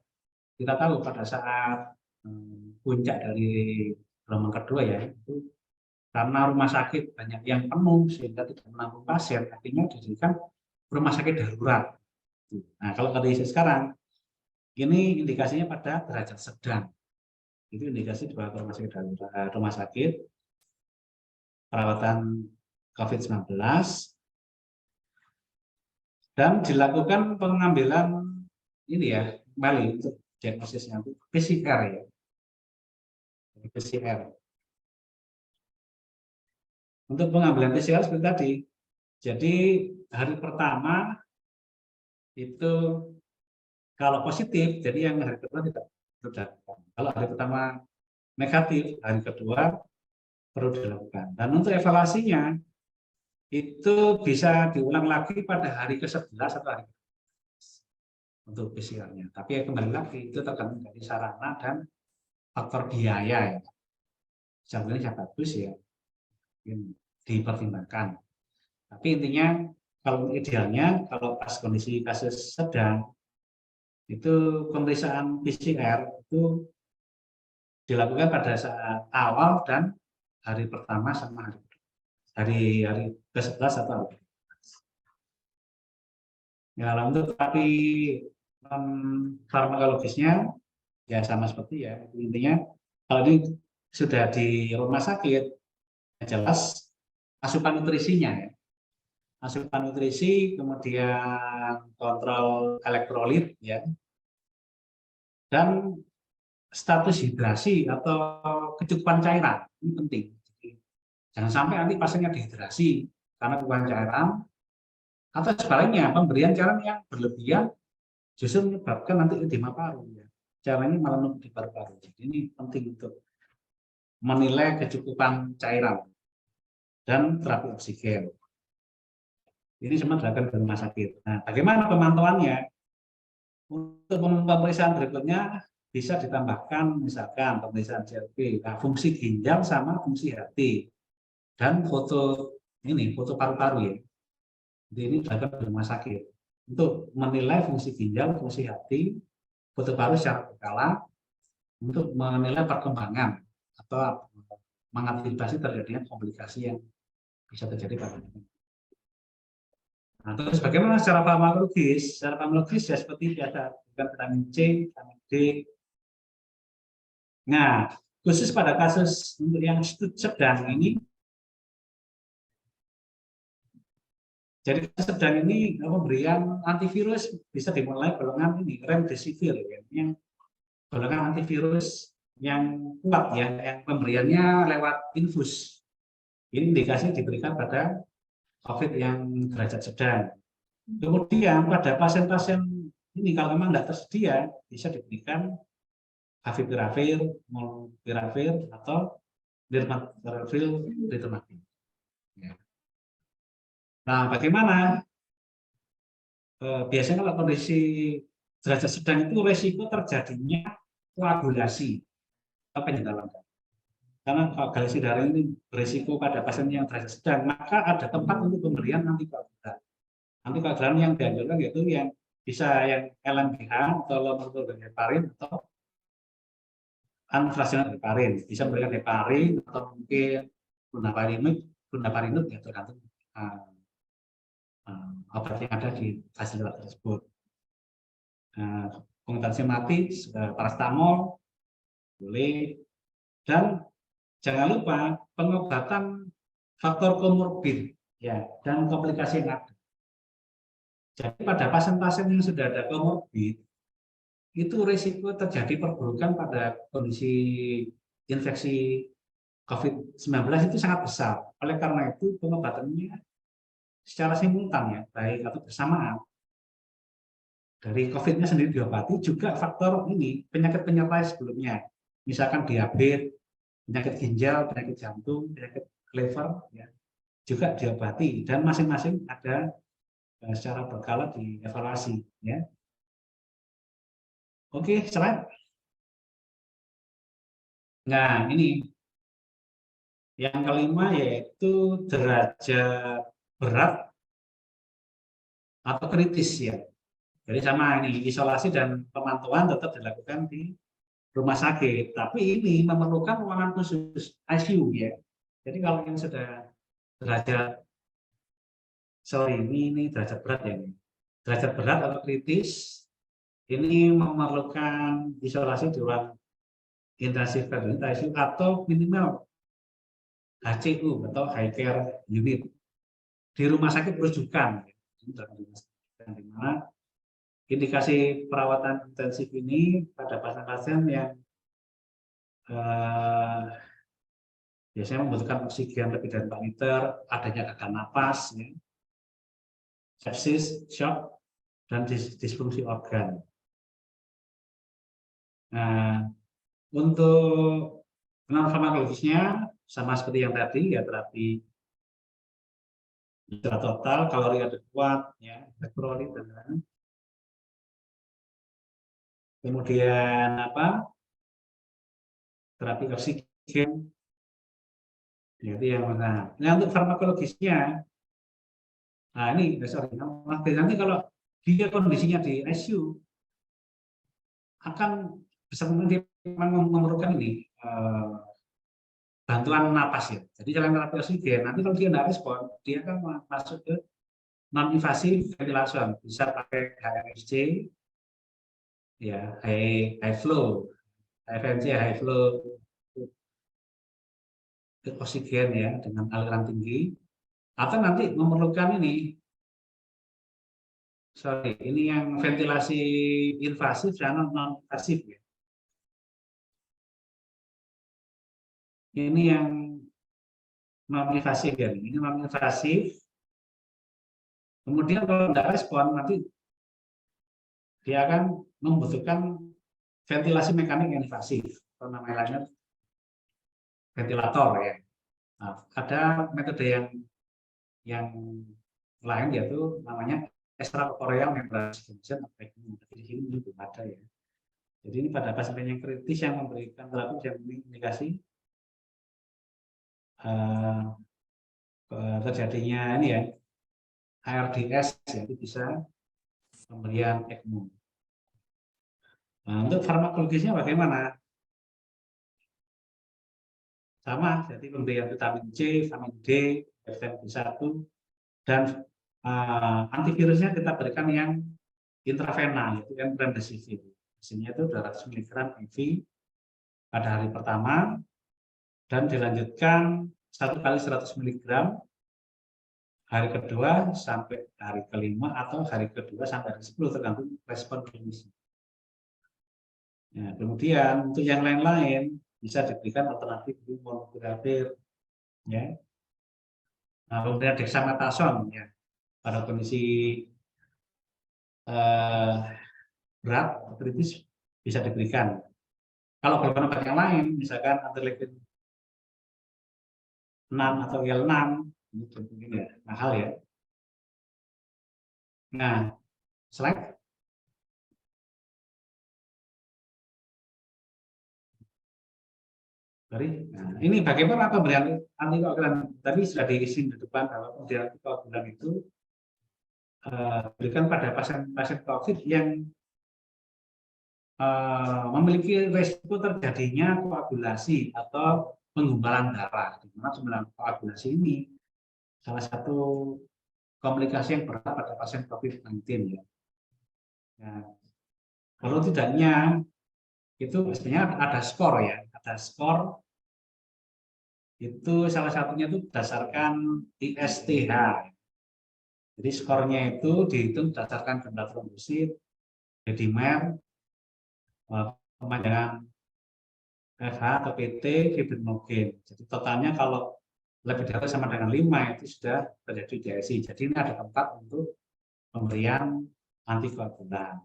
kita tahu pada saat puncak dari gelombang kedua ya, itu karena rumah sakit banyak yang penuh sehingga tidak menampung pasien, artinya dijadikan rumah sakit darurat. Nah, kalau kondisi sekarang ini indikasinya pada derajat sedang. Itu indikasi bahwa rumah sakit perawatan COVID-19 dan dilakukan pengambilan ini ya, kembali untuk diagnosisnya itu PCR ya. PCR. Untuk pengambilan PCR seperti tadi. Jadi hari pertama itu kalau positif, jadi yang hari kedua tidak dilakukan. Kalau hari pertama negatif, hari kedua perlu dilakukan. Dan untuk evaluasinya itu bisa diulang lagi pada hari ke-11 atau hari untuk PCR-nya. Tapi kembali lagi itu tergantung dari sarana dan faktor biaya ya. Sebenarnya bagus ya, dipertimbangkan. Tapi intinya kalau idealnya kalau pas kondisi kasus sedang itu pemeriksaan PCR itu dilakukan pada saat awal dan hari pertama sama hari ke-11 atau hari. Ya, untuk terapi farmakologisnya ya sama seperti ya. Intinya kalau ini sudah di rumah sakit, jelas asupan nutrisinya ya. Asupan nutrisi, kemudian kontrol elektrolit ya. Dan status hidrasi atau kecukupan cairan ini penting. Jadi, jangan sampai nanti pasiennya dehidrasi karena kekurangan cairan, atau sebaliknya pemberian cairan yang berlebihan justru menyebabkan nanti edema paru. Ya. Caranya malah menutup paru-paru. Jadi ini penting untuk menilai kecukupan cairan dan terapi oksigen. Ini semua dilakukan di rumah sakit. Nah, bagaimana pemantauannya? Untuk pemeriksaan berikutnya bisa ditambahkan misalkan pemeriksaan CRP, nah, fungsi ginjal sama fungsi hati, dan foto paru-paru ya. Jadi ini dilakukan di rumah sakit untuk menilai fungsi ginjal, fungsi hati, foto paru secara berkala untuk menilai perkembangan atau mengantisipasi terjadinya komplikasi yang bisa terjadi pada Nah, terus bagaimana secara farmakologis? Secara farmakologis ya seperti biasa, bukan vitamin C, vitamin D. Nah, khusus pada kasus untuk yang sedang ini, jadi sedang ini pemberian antivirus bisa dimulai golongan ini remdesivir, ya, yang golongan antivirus yang kuat ya, yang pemberiannya lewat infus. Ini indikasi diberikan pada COVID yang derajat sedang. Kemudian pada pasien-pasien ini kalau memang tidak tersedia bisa diberikan favipiravir, molnupiravir atau nirmatrelvir ritonavir. Ya. Nah, bagaimana? Biasanya kalau kondisi derajat sedang itu resiko terjadinya koagulasi atau penyentalan. Karena koagulasi darah ini berisiko pada pasien yang derajat sedang, maka ada tempat untuk pemberian antikoagulan. Antikoagulan yang dianjurkan yaitu yang bisa yang LMDH atau low-molecular heparin atau anfrasional heparin, bisa memberikan heparin atau mungkin gunaparinut ya tergantung obat yang ada di fasilitas tersebut. Pengobatannya mati, paracetamol boleh, dan jangan lupa pengobatan faktor komorbid ya dan komplikasi yang ada. Jadi pada pasien-pasien yang sudah ada komorbid itu risiko terjadi perburukan pada kondisi infeksi COVID-19 itu sangat besar. Oleh karena itu pengobatannya secara simultan ya, baik atau bersamaan. Dari COVID-nya sendiri diobati juga faktor ini penyakit penyertai sebelumnya, misalkan diabetes, penyakit ginjal, penyakit jantung, penyakit liver, ya, juga diobati dan masing-masing ada secara berkala dievaluasi. Ya. Oke, slide. Nah, ini yang kelima yaitu derajat berat atau kritis ya. Jadi sama ini isolasi dan pemantauan tetap dilakukan di rumah sakit, tapi ini memerlukan ruangan khusus ICU ya. Jadi kalau yang sudah derajat ini derajat berat ya ini. Derajat berat atau kritis ini memerlukan isolasi di ruang intensif care unit ICU atau minimal HCU atau high care unit di rumah sakit rujukan. Di mana indikasi perawatan intensif ini pada pasien-pasien yang biasanya membutuhkan oksigen lebih dari 4 liter, adanya gagal napas, ya, sepsis, shock, dan disfungsi organ. Nah, untuk non farmakologisnya sama seperti yang tadi ya, terapi secara total, kalori adekuat, ya, elektrolit dan lain-lain. Kemudian apa? Terapi oksigen. Jadi yang mana? Nah, untuk farmakologisnya, nah ini sorry, nanti kalau dia kondisinya di ICU akan bisa memerlukan ini bantuan napas ya. Jadi jalan terapi oksigen. Nanti kalau dia tidak respon, dia akan masuk ke non invasif ventilation. Bisa pakai HFNC, ya high flow, HFNC high flow oksigen ya dengan aliran tinggi. Atau nanti memerlukan ini, sorry, ini yang ventilasi invasif dan non invasif ya. Ini yang non-invasif ya, ini non-invasif. Kemudian kalau tidak respon, nanti dia akan membutuhkan ventilasi mekanik invasif, atau namanya lainnya ventilator ya. Nah, ada metode yang lain yaitu namanya extracorporeal membrane stimulation atau ECMO. Tapi di sini belum ada ya. Jadi ini pada pasien yang kritis yang memberikan terapi yang indikasi terjadinya ini ya ARDS ya, itu bisa pemberian ECMO. Nah, untuk farmakologisnya bagaimana? Sama, jadi pemberian vitamin C, vitamin D, vitamin B1 dan antivirusnya kita berikan yang intravena, yaitu yang remdesivir. Hasilnya itu 200 mg IV pada hari pertama dan dilanjutkan 1 kali 100 mg hari kedua sampai hari kelima atau hari kedua sampai hari 10 tergantung respon klinis. Nah, kemudian untuk yang lain-lain bisa diberikan alternatif molnupiravir, ya. Nah, kemudian dexamethasone, ya, pada kondisi berat kritis bisa diberikan. Kalau golongan obat yang lain, misalkan antileukin 6 atau IL-6, ini mungkin ya mahal ya. Nah, slide. Nah, ini bagaimana pemberian antikoagulan. Tadi sudah diisi di depan bahwa pemberian antikoagulan itu berikan pada pasien-pasien COVID yang memiliki risiko terjadinya koagulasi atau penggumpalan darah. Di mana sebenarnya koagulasi ini salah satu komplikasi yang berat pada pasien COVID-19 ya. Nah, kalau tidaknya itu sebenarnya ada skor ya, ada skor itu salah satunya itu berdasarkan ISTH. Jadi skornya itu dihitung berdasarkan jumlah trombosit, dedimer, pemandangan FH atau PT, fibrinogen. Jadi totalnya kalau lebih dari sama dengan 5 itu sudah terjadi DSI. Jadi ini ada tempat untuk pemberian antikoagulan.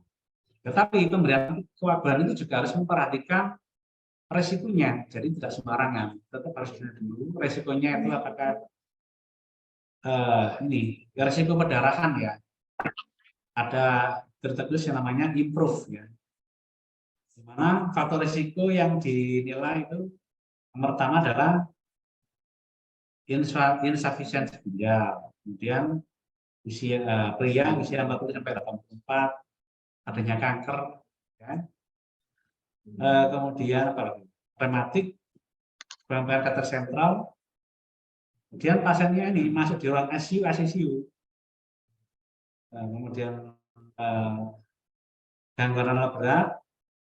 Tetapi pemberian antikoagulan itu juga harus memperhatikan resikonya. Jadi tidak sembarangan. Tetap harus dilihat dulu resikonya itu apakah ini resiko perdarahan ya. Ada tertulis yang namanya improve ya. Di mana faktor risiko yang dinilai itu yang pertama adalah insufisiensi ginjal, kemudian usia pria usia 40 sampai 84, adanya kanker, ya. Kemudian apa lagi? Rematik, gangguan kater sentral. Kemudian pasiennya ini masuk di ruang ICU. Kemudian gangguan renal berat,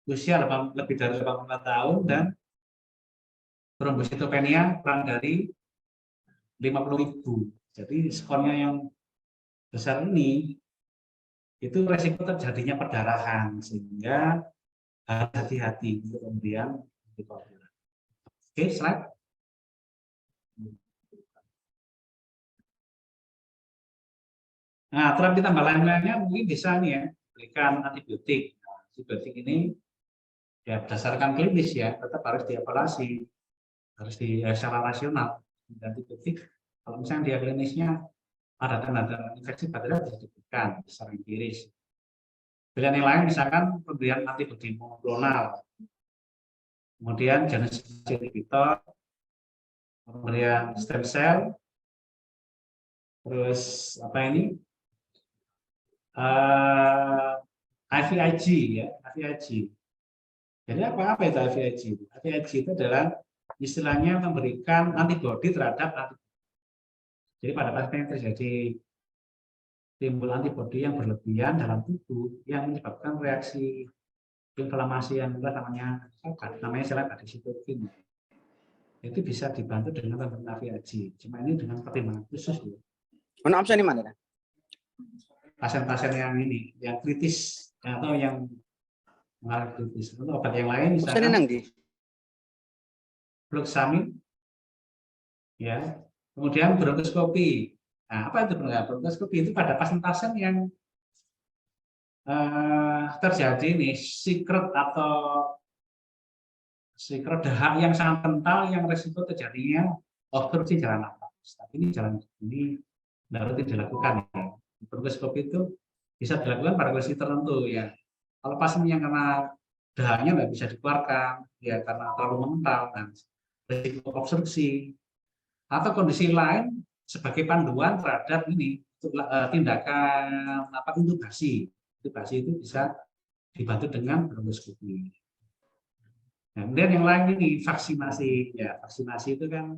usia lebih dari 85 tahun dan trombositopenia kurang dari 50.000. Jadi skornya yang besar ini itu resiko terjadinya perdarahan sehingga hati-hati untuk pemberian antikoagulan. Oke, slide. Nah, terapi tambah lain-lainnya mungkin bisa nih ya, berikan antibiotik. Nah, antibiotik ini ya berdasarkan klinis ya, tetap harus dievaluasi, harus secara rasional. Antibiotik kalau misalnya dia klinisnya ada tanda-tanda infeksi bakteri bisa diberikan secara empiris. Pilihan yang lain misalkan pemberian antibodi monoklonal, kemudian jenis inhibitor, pemberian stem cell, terus apa ini IVIG ya, IVIG. Jadi apa itu IVIG? IVIG itu adalah istilahnya memberikan antibodi terhadap antibodi. Jadi pada pasien yang terjadi timbul antibodi yang berlebihan dalam tubuh yang menyebabkan reaksi inflamasi yang namanya istilah kadisitokin. Itu bisa dibantu dengan pemberian IVIG. Cuma ini dengan pertimbangan khusus ya. Mana opsi ini mana? Pasien-pasien yang ini, yang kritis atau yang mengalami kritis. Untuk obat yang lain misalkan fluoxamine, ya. Kemudian bronkoskopi. Nah, apa itu bronkoskopi? Itu pada pasien-pasien yang terjadi nih secret dahak yang sangat kental yang resiko terjadinya obstruksi jalan nafas. Tapi ini tidak rutin dilakukan ya. Bronkoskopi itu bisa dilakukan pada kondisi tertentu ya. Kalau pasien yang kena dahaknya nggak bisa dikeluarkan ya karena terlalu mengental dan risiko obstruksi atau kondisi lain sebagai panduan terhadap ini tindakan intubasi. Intubasi itu bisa dibantu dengan bronkoskopi. Nah, kemudian yang lain ini vaksinasi ya, vaksinasi itu kan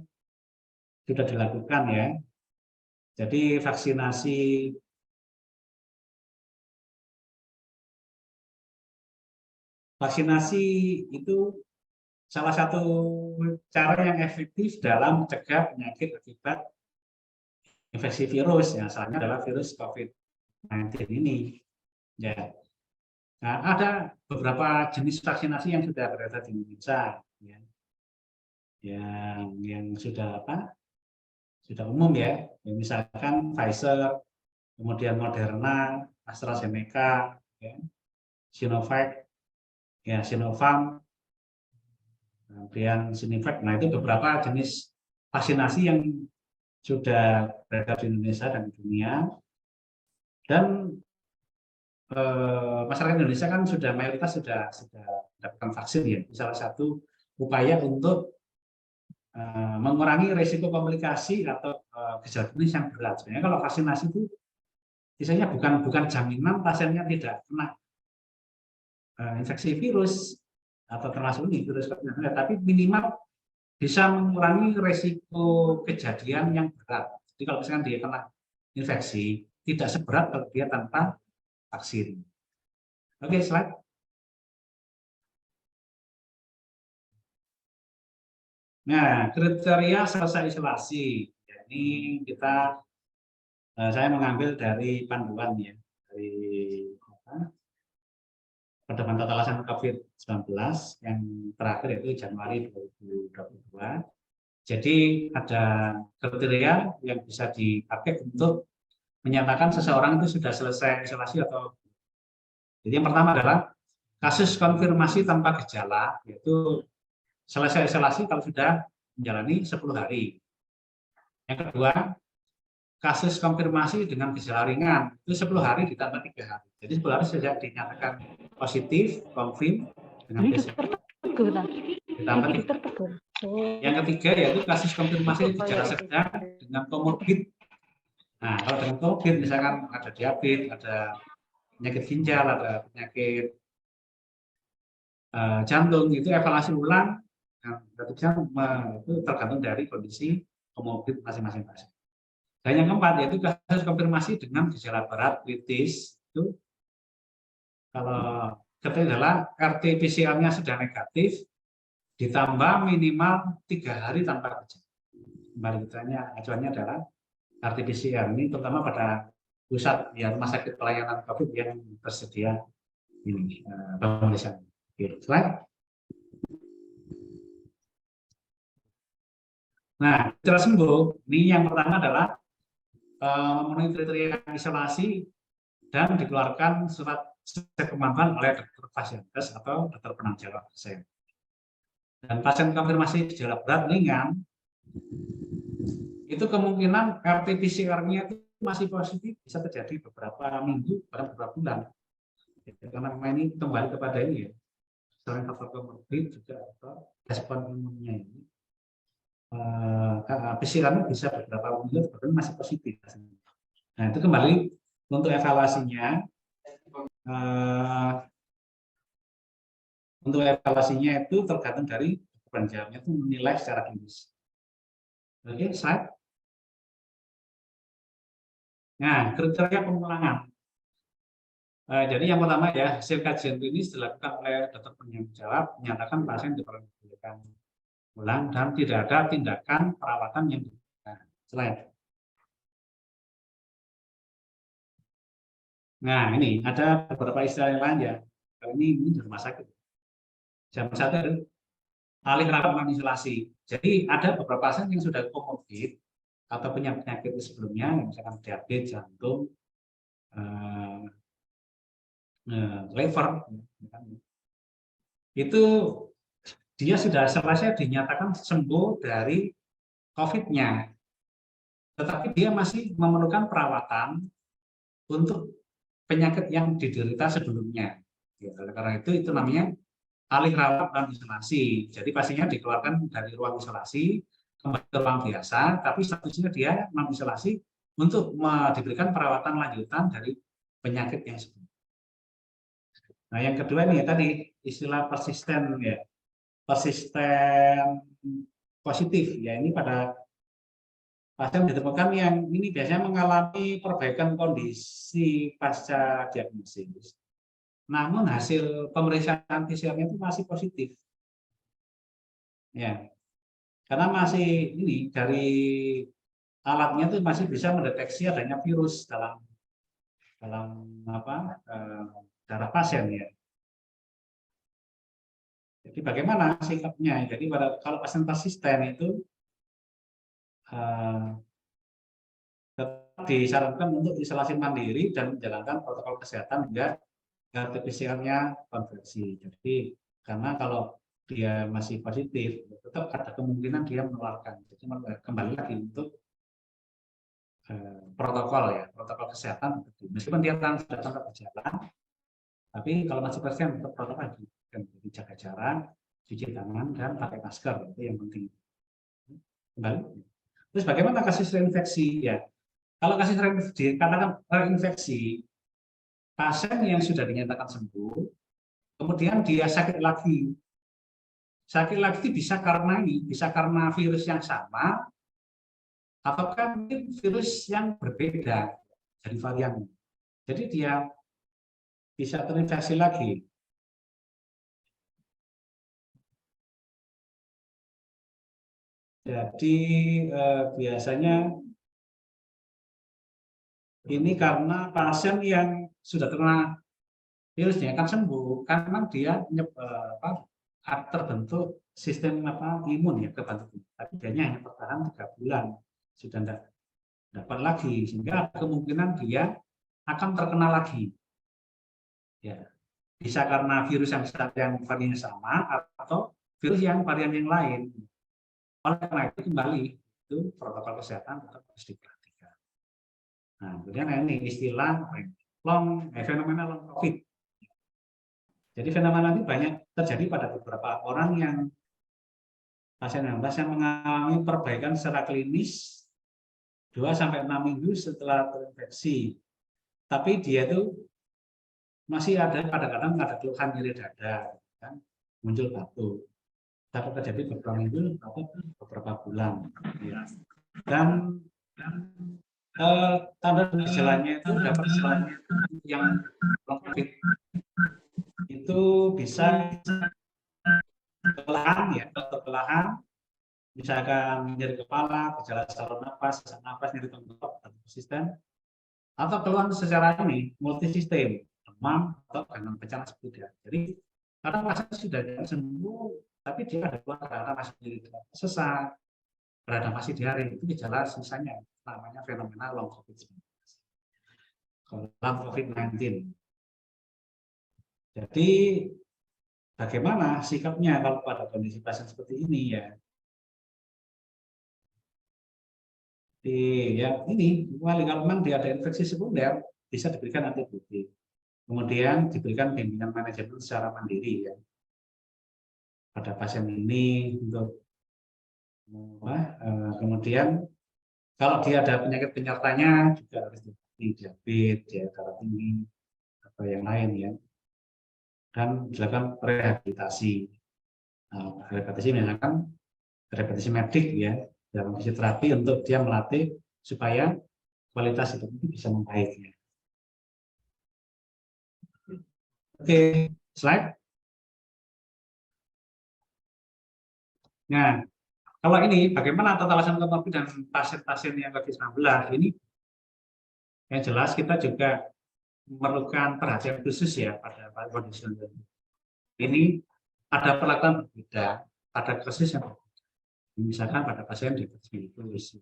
sudah dilakukan ya. Jadi vaksinasi itu salah satu cara yang efektif dalam mencegah penyakit akibat infeksi virus, yang asalnya adalah virus COVID-19 ini. Ya. Nah, ada beberapa jenis vaksinasi yang sudah beredar di Indonesia, ya. Yang sudah sudah umum ya. Misalkan Pfizer, kemudian Moderna, AstraZeneca, ya. Sinovac, ya, Sinovac, kemudian Sinovac. Nah, itu beberapa jenis vaksinasi yang sudah beredar di Indonesia dan di dunia. Dan masyarakat Indonesia kan sudah mayoritas sudah mendapatkan vaksin ya. Salah satu upaya untuk mengurangi risiko komplikasi atau gejala klinis yang berat. Sebenarnya kalau vaksinasi itu biasanya bukan jaminan pasiennya tidak kena infeksi virus atau termasuk ini virus COVID-19, tapi minimal bisa mengurangi risiko kejadian yang berat. Jadi kalau misalkan dia kena infeksi, tidak seberat kalau dia tanpa vaksin. Oke, slide. Nah, kriteria selesai isolasi. Ini saya mengambil dari panduan ya, dari pedoman tata laksana COVID-19 yang terakhir yaitu Januari 2022. Jadi ada kriteria yang bisa dipakai untuk menyatakan seseorang itu sudah selesai isolasi atau. Jadi yang pertama adalah kasus konfirmasi tanpa gejala, yaitu selesai isolasi kalau sudah menjalani 10 hari. Yang kedua, kasus konfirmasi dengan gejala ringan, itu 10 hari ditambah 3 hari. Jadi 10 hari sudah dinyatakan positif, konfirm dengan PCR, ditambah 3 hari. Yang ketiga yaitu kasus konfirmasi gejala sedang dengan komorbid. Nah, kalau dengan komorbid misalkan ada diabetes, ada penyakit ginjal, ada penyakit jantung, itu evaluasi ulang. Nah, itu tergantung dari kondisi komorbid masing-masing pasien. Dan yang keempat yaitu kasus konfirmasi dengan gejala berat kritis, itu kalau kriteria adalah RT-PCR-nya sudah negatif ditambah minimal 3 hari tanpa gejala. Kembali ditanya acuannya adalah RT-PCR ini terutama pada pusat ya rumah sakit pelayanan COVID yang tersedia ini pemeriksaan. Slide. Nah, setelah sembuh, ini yang pertama adalah memenuhi kriteria isolasi dan dikeluarkan surat kemampuan oleh dokter pasienkes atau dokter penanggung jawab pasien. Dan pasien konfirmasi gejala berat ringan, itu kemungkinan RT-PCR-nya itu masih positif bisa terjadi beberapa minggu, bahkan beberapa bulan. Karena memang ini kembali kepada ini ya, selain faktor komorbid juga atau respon imunnya ini. PCR bisa beberapa minggu bahkan masih positif. Nah itu kembali untuk evaluasinya. Untuk evaluasinya itu tergantung dari penjawabnya itu menilai secara klinis. Oke, slide. Nah, kriteria pemulangan. Jadi yang pertama ya, hasil kajian klinis dilakukan oleh dokter penanggung jawab menyatakan pasien diperbolehkan pulang dan tidak ada tindakan perawatan yang dilakukan. Slide. Nah, ini ada beberapa istilah yang lain ya. Ini di rumah sakit. Yang satu alih rawat non isolasi. Jadi ada beberapa pasien yang sudah komorbid atau punya penyakit sebelumnya, misalkan diabetes, jantung, liver, itu dia sudah selesai dinyatakan sembuh dari COVID-nya, tetapi dia masih memerlukan perawatan untuk penyakit yang diderita sebelumnya. Ya, karena itu namanya alih rawat non isolasi. Jadi pasiennya dikeluarkan dari ruang isolasi kembali ke ruang biasa, tapi statusnya dia non isolasi untuk diberikan perawatan lanjutan dari penyakit yang sebelumnya. Nah, yang kedua nih tadi istilah persisten ya, persisten positif ya, ini pada pasien ditemukan yang ini biasanya mengalami perbaikan kondisi pasca diagnosis, namun hasil pemeriksaan PCR-nya itu masih positif. Ya, karena masih ini dari alatnya itu masih bisa mendeteksi adanya virus dalam darah pasien ya. Jadi bagaimana sikapnya? Jadi kalau pasien persisten itu tetap disarankan untuk isolasi mandiri dan menjalankan protokol kesehatan hingga RT-PCR-nya konversi. Jadi karena kalau dia masih positif, tetap ada kemungkinan dia menularkan. Jadi kembali lagi untuk protokol kesehatan. Meskipun dia sudah tetap berjalan, tapi kalau masih pasien tetap protokol lagi. Dan jaga jarak, cuci tangan, dan pakai masker. Itu yang penting. Kembali. Terus bagaimana kasus reinfeksi? Ya, kalau kasus reinfeksi, pasien yang sudah dinyatakan sembuh, kemudian dia sakit lagi. Sakit lagi bisa karena virus yang sama, ataukah mungkin virus yang berbeda dari varian. Jadi dia bisa terinfeksi lagi. Jadi biasanya ini karena pasien yang sudah kena virusnya akan sembuh, karena dia terbentuk sistem imun ya kebentuk. Tapi dia hanya bertahan 3 bulan, sudah tidak dapat lagi, sehingga ada kemungkinan dia akan terkena lagi. Ya, bisa karena virus yang variannya sama atau virus yang varian yang lain. Oleh karena itu kembali itu protokol kesehatan tetap harus diperhatikan. Nah, kemudian ini istilah fenomena long COVID. Jadi fenomena ini banyak terjadi pada beberapa orang yang pasien yang mengalami perbaikan secara klinis 2-6 minggu setelah terinfeksi. Tapi dia itu masih ada kadang-kadang ada keluhan nyeri dada, kan? Muncul batuk. Dapat terjadi beberapa minggu atau beberapa bulan. Ya. Dan tanda gejalanya itu dapat gejalanya yang COVID itu bisa kelelahan ya, atau kelelahan, misalkan nyeri kepala, gejala saluran nafas, sesak nafas, nyeri tenggorokan atau persisten, atau keluhan secara ini multisistem, demam atau gangguan pencernaan seperti itu. Jadi karena pasien sudah sembuh, tapi dia ada keluhan karena masih nyeri sesak, berada masih diare, itu gejala sisanya namanya fenomena long COVID-19. Long COVID-19. Jadi bagaimana sikapnya kalau pada kondisi pasien seperti ini ya? Kalau memang dia ada infeksi sekunder, bisa diberikan antibiotik. Kemudian diberikan bimbingan manajemen secara mandiri ya pada pasien ini untuk kemudian kalau dia ada penyakit penyertanya juga harus diabetes, darah tinggi atau yang lain ya, dan dilakukan rehabilitasi. Rehabilitasi misalkan rehabilitasi medik ya dalam fisioterapi untuk dia melatih supaya kualitas hidup itu bisa membaik ya. Oke, slide. Nah, kalau ini bagaimana totalisan COVID dan pasien-pasien yang COVID-19 ini yang jelas kita juga memerlukan perhatian khusus ya pada kondisi ini. Ada perlakuan berbeda pada kasus yang berbeda. Misalkan pada pasien diabetes,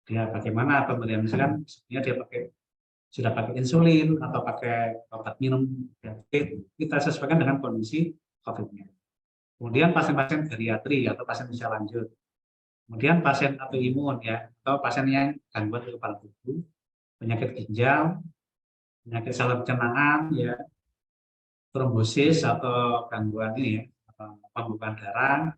dia bagaimana pemberian, misalkan sebenarnya dia sudah pakai insulin atau pakai obat minum diabetes, kita sesuaikan dengan kondisi COVID-nya. Kemudian pasien-pasien geriatri atau pasien usia lanjut. Kemudian pasien autoimun ya, atau pasien yang gangguan kekebalan tubuh, penyakit ginjal, penyakit saluran pencernaan ya, trombosis atau gangguan ini ya, pembekuan darah.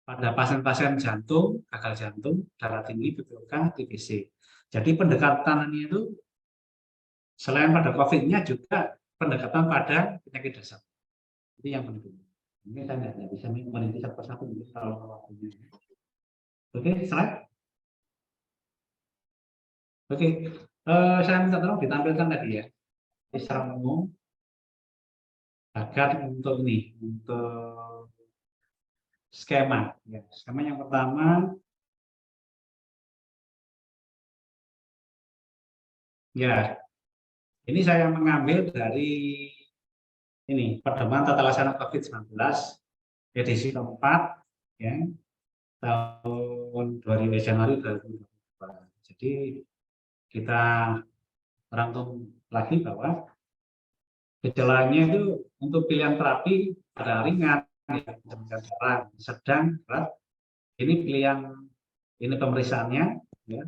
Pada pasien-pasien jantung, gagal jantung, darah tinggi, BPOK, TBC. Jadi pendekatannya itu selain pada COVID-nya juga pendekatan pada penyakit dasar. Itu yang penting. Ini saya tidak bisa merinci satu persatu kalau waktunya. Oke, slide. Oke, saya minta tolong ditampilkan tadi ya, secara umum agar untuk ini, untuk skema. Ya, skema yang pertama, ya, ini saya mengambil dari ini pedoman tata laksana COVID-19 edisi keempat, ya, tahun 2000 Januari 2022. Jadi kita rangkum lagi bahwa gejalanya itu untuk pilihan terapi ada ringan, sedang, berat. Ini pilihan, ini pemeriksaannya, ya.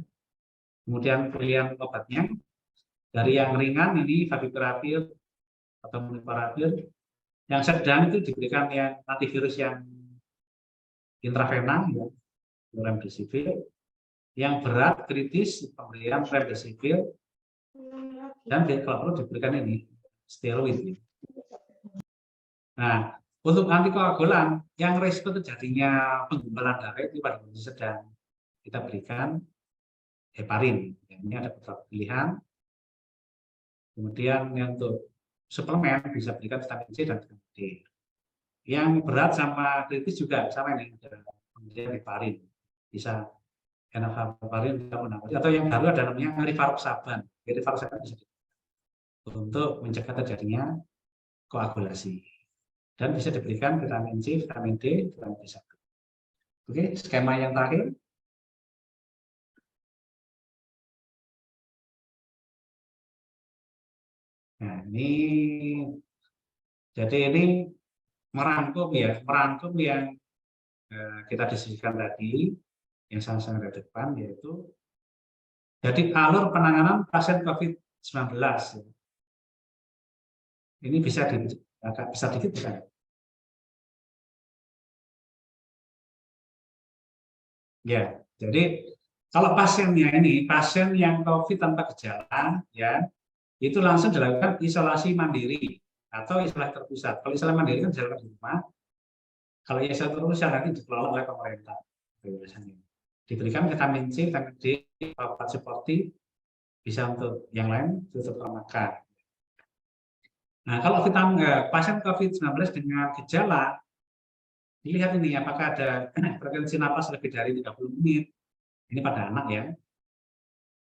Kemudian pilihan obatnya dari yang ringan ini favipiravir atau molnupiravir, yang sedang itu diberikan yang antivirus yang intravena, ya, remdesivir, yang berat kritis pemberian remdesivir, dan kalau perlu diberikan ini steroid. Nah, untuk antikoagulan yang risiko terjadinya penggumpalan darah itu pada kondisi sedang, kita berikan heparin. Ini ada beberapa pilihan. Kemudian yang untuk suplemen bisa berikan vitamin C dan vitamin D. Yang berat sama kritis juga sama ini, kemudian heparin. Bisa enoxaparin atau yang baru ada namanya rivaroxaban. Rivaroxaban bisa untuk mencegah terjadinya koagulasi. Dan bisa diberikan vitamin C, vitamin D, vitamin B1. Oke, skema yang terakhir. Nah, ini jadi ini merangkum ya, merangkum yang kita diskusikan tadi, yang sama-sama di depan, yaitu jadi alur penanganan pasien COVID-19. Ini bisa agak besar dikit bisa. Ya, jadi kalau pasiennya ini pasien yang COVID tanpa gejala, ya, itu langsung dilakukan isolasi mandiri atau isolasi terpusat. Kalau isolasi mandiri kan dilakukan di rumah. Kalau isolasi terpusat nanti dikelola oleh pemerintah. Biasanya diberikan vitamin C, vitamin D, obat suportif, bisa untuk yang lain tutup makan. Nah, kalau pasien COVID-19 dengan gejala, dilihat ini apakah ada frekuensi napas lebih dari 30 menit. Ini pada anak ya.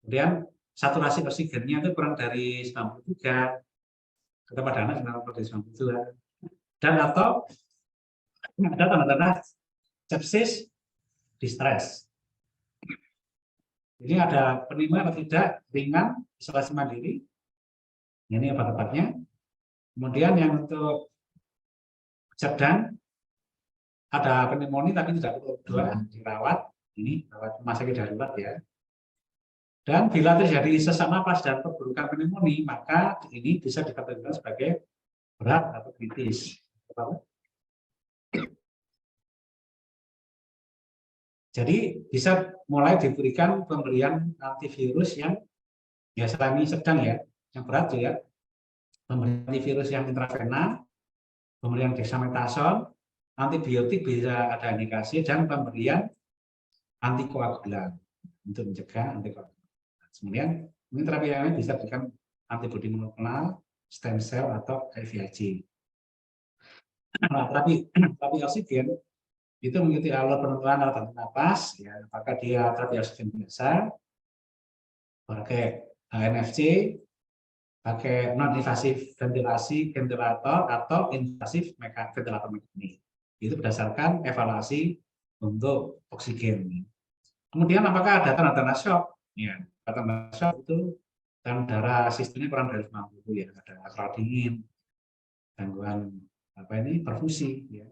Kemudian saturasi oksigennya itu kurang dari 93, atau pada anak kurang dari 92. Dan atau ada tanda-tanda sepsis, distres. Ini ada pneumonia atau tidak ringan, isolasi mandiri. Ini obat-obatnya. Kemudian yang untuk sedang ada pneumonia tapi tidak perlu dirawat. Ini rawat rumah sakit darurat ya. Dan bila terjadi sesak napas dan perburukan pneumonia, maka ini bisa dikategorikan sebagai berat atau kritis. Jadi bisa mulai diberikan pemberian antivirus yang ya selama sedang ya, yang berat ya, pemberian antivirus yang intravena, pemberian dexamethasone, antibiotik bisa ada indikasi, dan pemberian antikoagulan untuk mencegah antikoagulan. Kemudian ini terapi yang lain bisa diberikan antibodi monoklonal, stem cell atau IVIG. Nah, terapi oksigen itu mengikuti alur penurunan alat bantu napas, ya, apakah dia terapi oksigen biasa, pakai NFC, pakai non-invasif ventilasi ventilator atau invasif ventilator mekanik. Itu berdasarkan evaluasi untuk oksigen. Kemudian apakah ada tanda-tanda shock? Ya, tanda shock itu tekanan darah sistemnya kurang dari 50 ya, ada keral dingin, gangguan perfusi ya.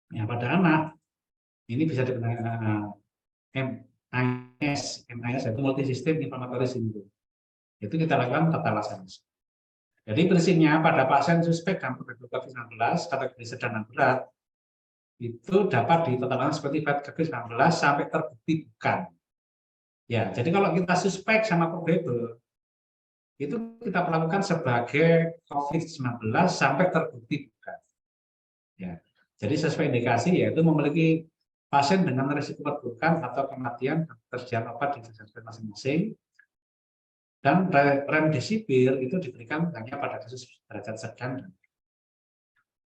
Yang pada anak ini bisa dikenal MIS itu multisistem inflammatory syndrome. Itu kita lakukan tata laksana. Jadi prinsipnya pada pasien suspek kanker COVID-19 kategori sedang dan berat itu dapat ditata seperti COVID-19 sampai terbukti bukan. Ya, jadi kalau kita suspek sama probable itu kita lakukan sebagai COVID-19 sampai terbukti bukan. Ya. Jadi sesuai indikasi yaitu memiliki pasien dengan risiko perburukan atau kematian terjadi obat di fasilitas masing-masing, Dan remdesivir itu diberikan hanya pada kasus derajat sedang.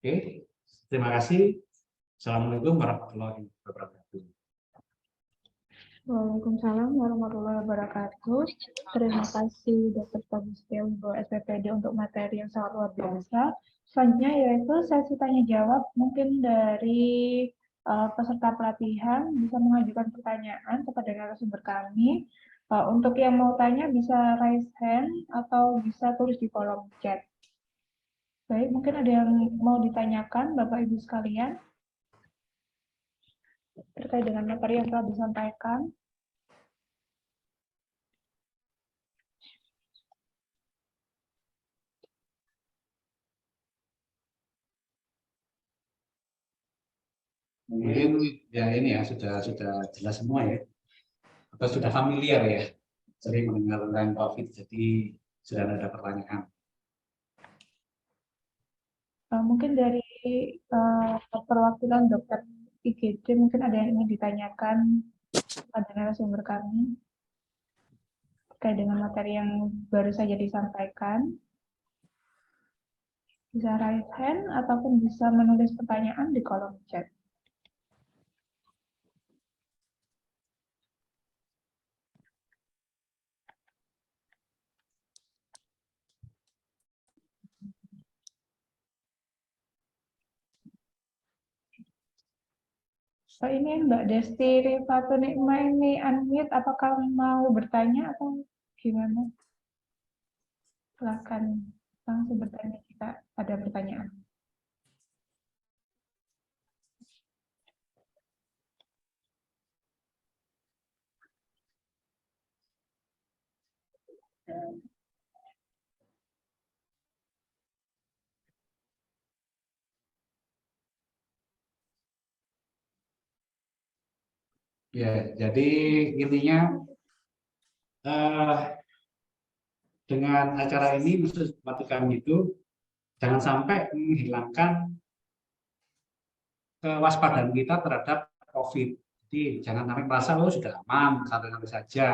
Oke, terima kasih. Assalamualaikum warahmatullahi wabarakatuh. Waalaikumsalam warahmatullahi wabarakatuh. Terima kasih Dr. Teguh Setiawibowo SPPD untuk materi yang sangat luar biasa. Selanjutnya yaitu sesi tanya jawab, mungkin dari peserta pelatihan bisa mengajukan pertanyaan kepada narasumber kami. Untuk yang mau tanya bisa raise hand atau bisa tulis di kolom chat. Baik, mungkin ada yang mau ditanyakan Bapak Ibu sekalian terkait dengan materi yang telah disampaikan. Mungkin ya ini ya sudah jelas semua ya, atau sudah familiar ya, sering mendengar tentang COVID, jadi sudah ada pertanyaan. Mungkin dari perwakilan dokter IGD mungkin ada yang ingin ditanyakan pada narasumber kami terkait dengan materi yang baru saja disampaikan. Bisa raise hand ataupun bisa menulis pertanyaan di kolom chat. Ini Mbak Desti Rifatu Nikma ini unmute, apakah mau bertanya atau gimana? Silakan langsung bertanya jika ada pertanyaan. Ya, jadi intinya dengan acara ini maksud kami itu jangan sampai menghilangkan kewaspadaan kita terhadap COVID. Jadi jangan sampai merasa oh sudah aman, santai-santai saja.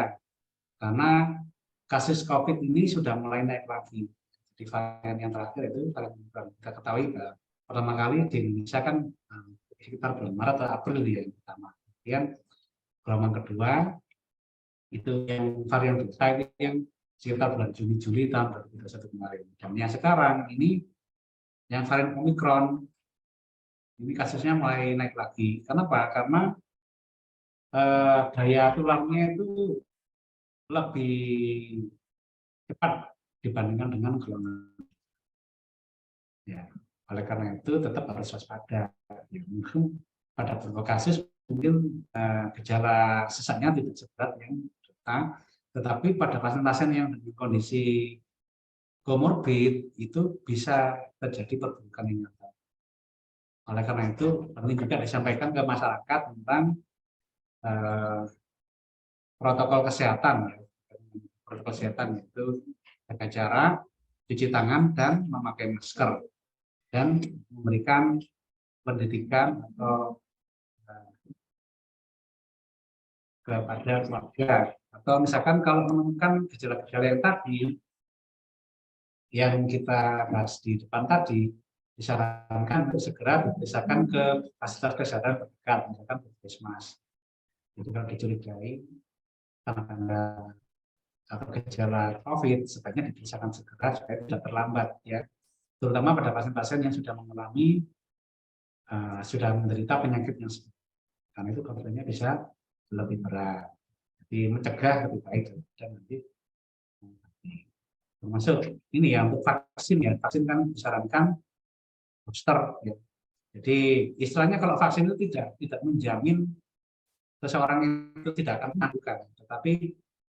Karena kasus COVID ini sudah mulai naik lagi. Di varian yang terakhir itu kita ketahui pertama kali di Indonesia kan sekitar bulan Maret atau April ya yang pertama. Kemudian gelombang kedua itu yang varian Delta itu yang sekitar bulan Juni-Juli tahun 2021 kemarin. Dan yang sekarang ini yang varian Omicron ini kasusnya mulai naik lagi. Kenapa? Karena daya tularnya itu lebih cepat dibandingkan dengan gelombang. Ya, oleh karena itu tetap harus waspada. Ya, mungkin pada beberapa kasus mungkin gejala sesaknya tidak seberat yang Delta, tetapi pada pasien-pasien yang dengan kondisi komorbid itu bisa terjadi perburukan yang nyata. Oleh karena itu penting juga disampaikan ke masyarakat tentang protokol kesehatan, ya. Protokol kesehatan itu jaga jarak, cuci tangan dan memakai masker dan memberikan pendidikan atau kepada keluarga, atau misalkan kalau menemukan gejala-gejala yang tadi yang kita bahas di depan tadi, disarankan untuk segera diperiksakan ke fasilitas kesehatan terdekat, misalkan puskesmas. Jadi kalau dicurigai tanda atau gejala COVID, sebaiknya diperiksakan segera supaya tidak terlambat, ya. Terutama pada pasien-pasien yang sudah mengalami, sudah menderita penyakit yang sebut. Karena itu COVID-nya bisa lebih berat. Jadi mencegah lebih baik dan nanti termasuk ini ya untuk vaksin ya, vaksin kan disarankan booster ya. Jadi istilahnya kalau vaksin itu tidak menjamin seseorang itu tidak akan menangguhkan, tetapi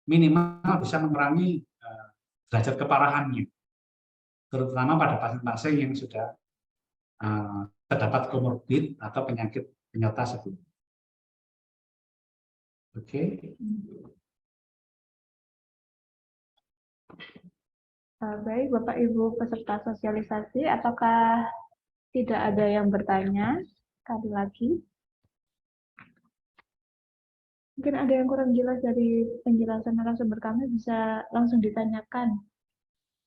minimal bisa mengurangi derajat keparahannya, terutama pada pasien-pasien yang sudah terdapat komorbid atau penyakit penyerta sebelumnya. Oke. Baik, Bapak Ibu peserta sosialisasi, apakah tidak ada yang bertanya? Sekali lagi. Mungkin ada yang kurang jelas dari penjelasan narasumber kami, bisa langsung ditanyakan.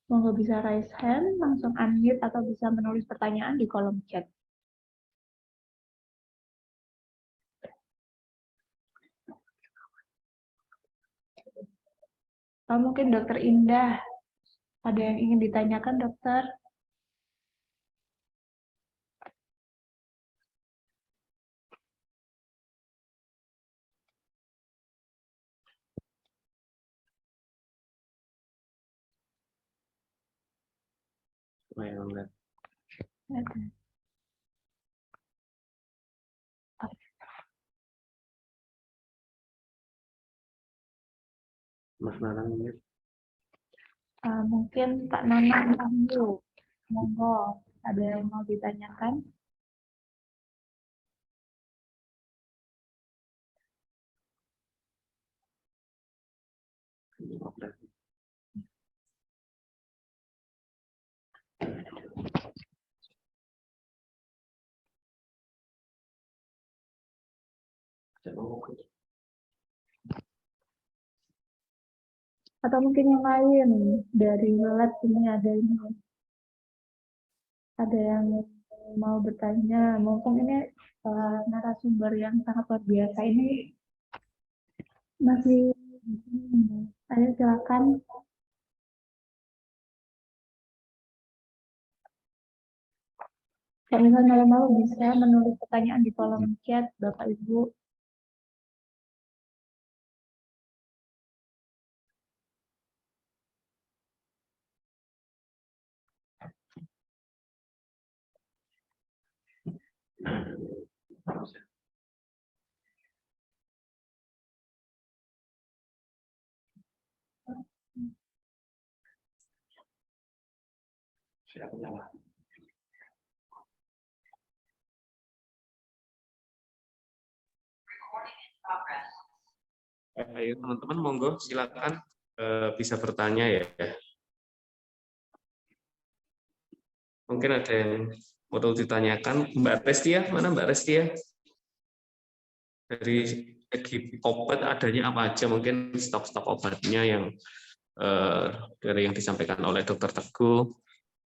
Monggo bisa raise hand, langsung unmute, atau bisa menulis pertanyaan di kolom chat. Atau mungkin Dokter Indah, ada yang ingin ditanyakan, dokter? Ada. Mas Nanang ini. Mungkin Kak Nanang dulu. Monggo, ada yang mau ditanyakan? Atau mungkin yang lain dari lab ini ada yang mau bertanya. Mumpung ini narasumber yang sangat luar biasa ini masih. Ayo silakan. Kalau misalnya mau bisa menulis pertanyaan di kolom chat, Bapak Ibu. Ayo teman-teman, monggo silakan bisa bertanya ya. Mungkin ada yang mau ditanyakan. Mbak Restia, mana Mbak Restia? Dari segi obat adanya apa aja? Mungkin stok-stok obatnya yang dari yang disampaikan oleh Dokter Teguh.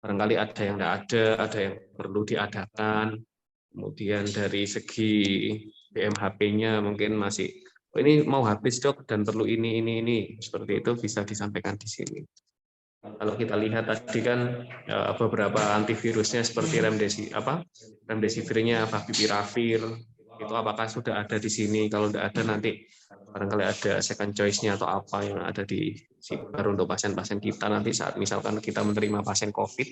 Barangkali ada yang tidak ada yang perlu diadakan. Kemudian dari segi BMHP-nya mungkin masih, oh, ini mau habis dok dan perlu ini. Seperti itu bisa disampaikan di sini. Kalau kita lihat tadi kan beberapa antivirusnya seperti remdesivirnya, favipiravir, itu apakah sudah ada di sini? Kalau tidak ada nanti barangkali ada second choice-nya atau apa yang ada di baru untuk pasien-pasien kita nanti saat misalkan kita menerima pasien COVID,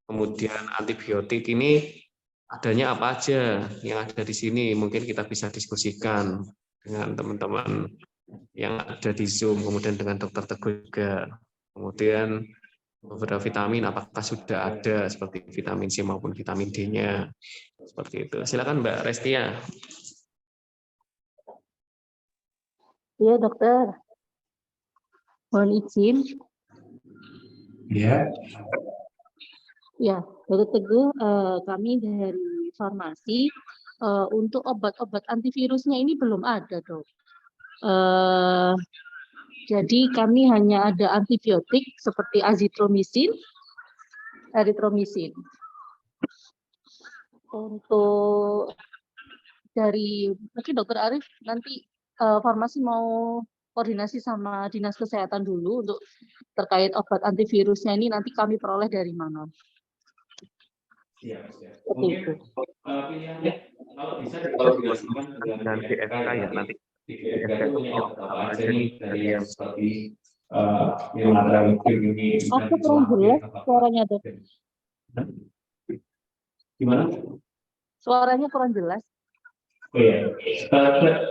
kemudian antibiotik ini adanya apa aja yang ada di sini, mungkin kita bisa diskusikan dengan teman-teman yang ada di Zoom, kemudian dengan Dokter Teguh juga. Kemudian beberapa vitamin apakah sudah ada seperti vitamin C maupun vitamin D-nya. Seperti itu. Silakan Mbak Restia. Iya, dokter. Mohon izin. Ya, Ya, Dokter Teguh, kami dari farmasi untuk obat-obat antivirusnya ini belum ada, dok. Jadi kami hanya ada antibiotik seperti azitromisin, eritromisin. Untuk dari mungkin Dokter Arif nanti farmasi mau koordinasi sama dinas kesehatan dulu untuk terkait obat antivirusnya ini nanti kami peroleh dari mana. Siap. Mungkin Pilihannya kalau bisa dengan BSK ya nanti. di BSK itu punya obat apa aja nih dari yang seperti yang ada ini. Aku kurang jelas suaranya, dok. Gimana? Suaranya kurang jelas. Oh iya.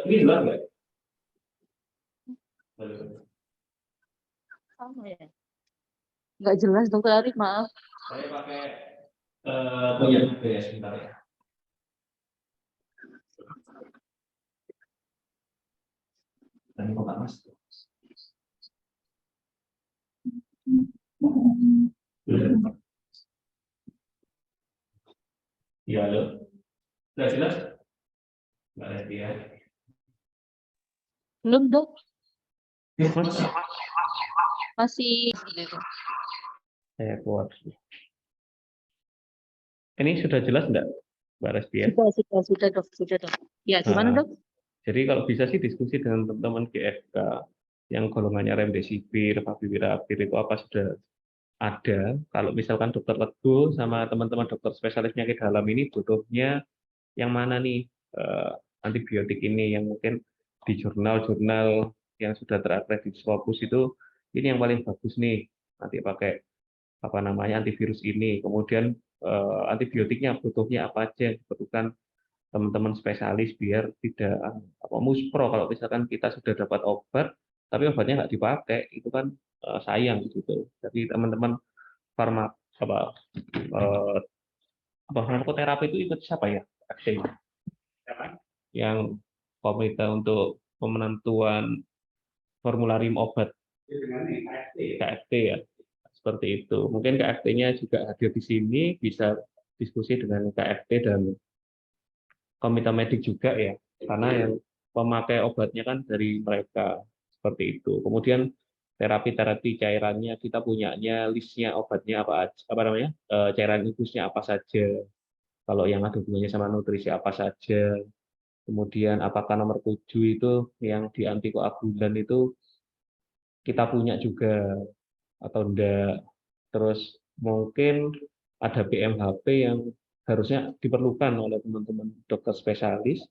Ini jelas nggak? Sama ya. Nggak jelas, Dokter Arif, maaf. Saya pakai punya HP ya sebentar ya. Dan kok Mas? Iya, halo. Sudah jelas? Mbak Restia. Belum, Dok. Mas, Masih gitu. saya keluar. Ini sudah jelas enggak, Mbak Resti ya? Sudah, Dok. Sudah, Dok. Ya, gimana, Nah, Dok? jadi kalau bisa sih diskusi dengan teman-teman GFK yang golongannya remdesivir, favipiravir itu apa sudah ada. Kalau misalkan dokter Teguh sama teman-teman dokter spesialis penyakit dalam ini butuhnya yang mana nih antibiotik ini yang mungkin di jurnal-jurnal yang sudah terakreditasi Scopus itu ini yang paling bagus nih, nanti pakai apa namanya antivirus ini. Kemudian antibiotiknya butuhnya apa aja yang dibutuhkan teman-teman spesialis biar tidak apa muspro kalau misalkan kita sudah dapat obat tapi obatnya nggak dipakai itu kan sayang gitu. Jadi teman-teman farma eh, apa farmakoterapi itu ikut siapa ya? AXE, yang komite untuk pemenentuan formularium obat KFT ya. Seperti itu. Mungkin KFT-nya juga hadir di sini bisa diskusi dengan KFT dan komite medik juga ya. Karena yang pemakai obatnya kan dari mereka seperti itu. Kemudian terapi-terapi cairannya kita punyanya listnya obatnya apa namanya cairan infusnya apa saja. Kalau yang ada hubungannya sama nutrisi apa saja. Kemudian apakah nomor 7 itu yang di antikoagulan itu kita punya juga atau enggak. Terus mungkin ada BMHP yang harusnya diperlukan oleh teman-teman dokter spesialis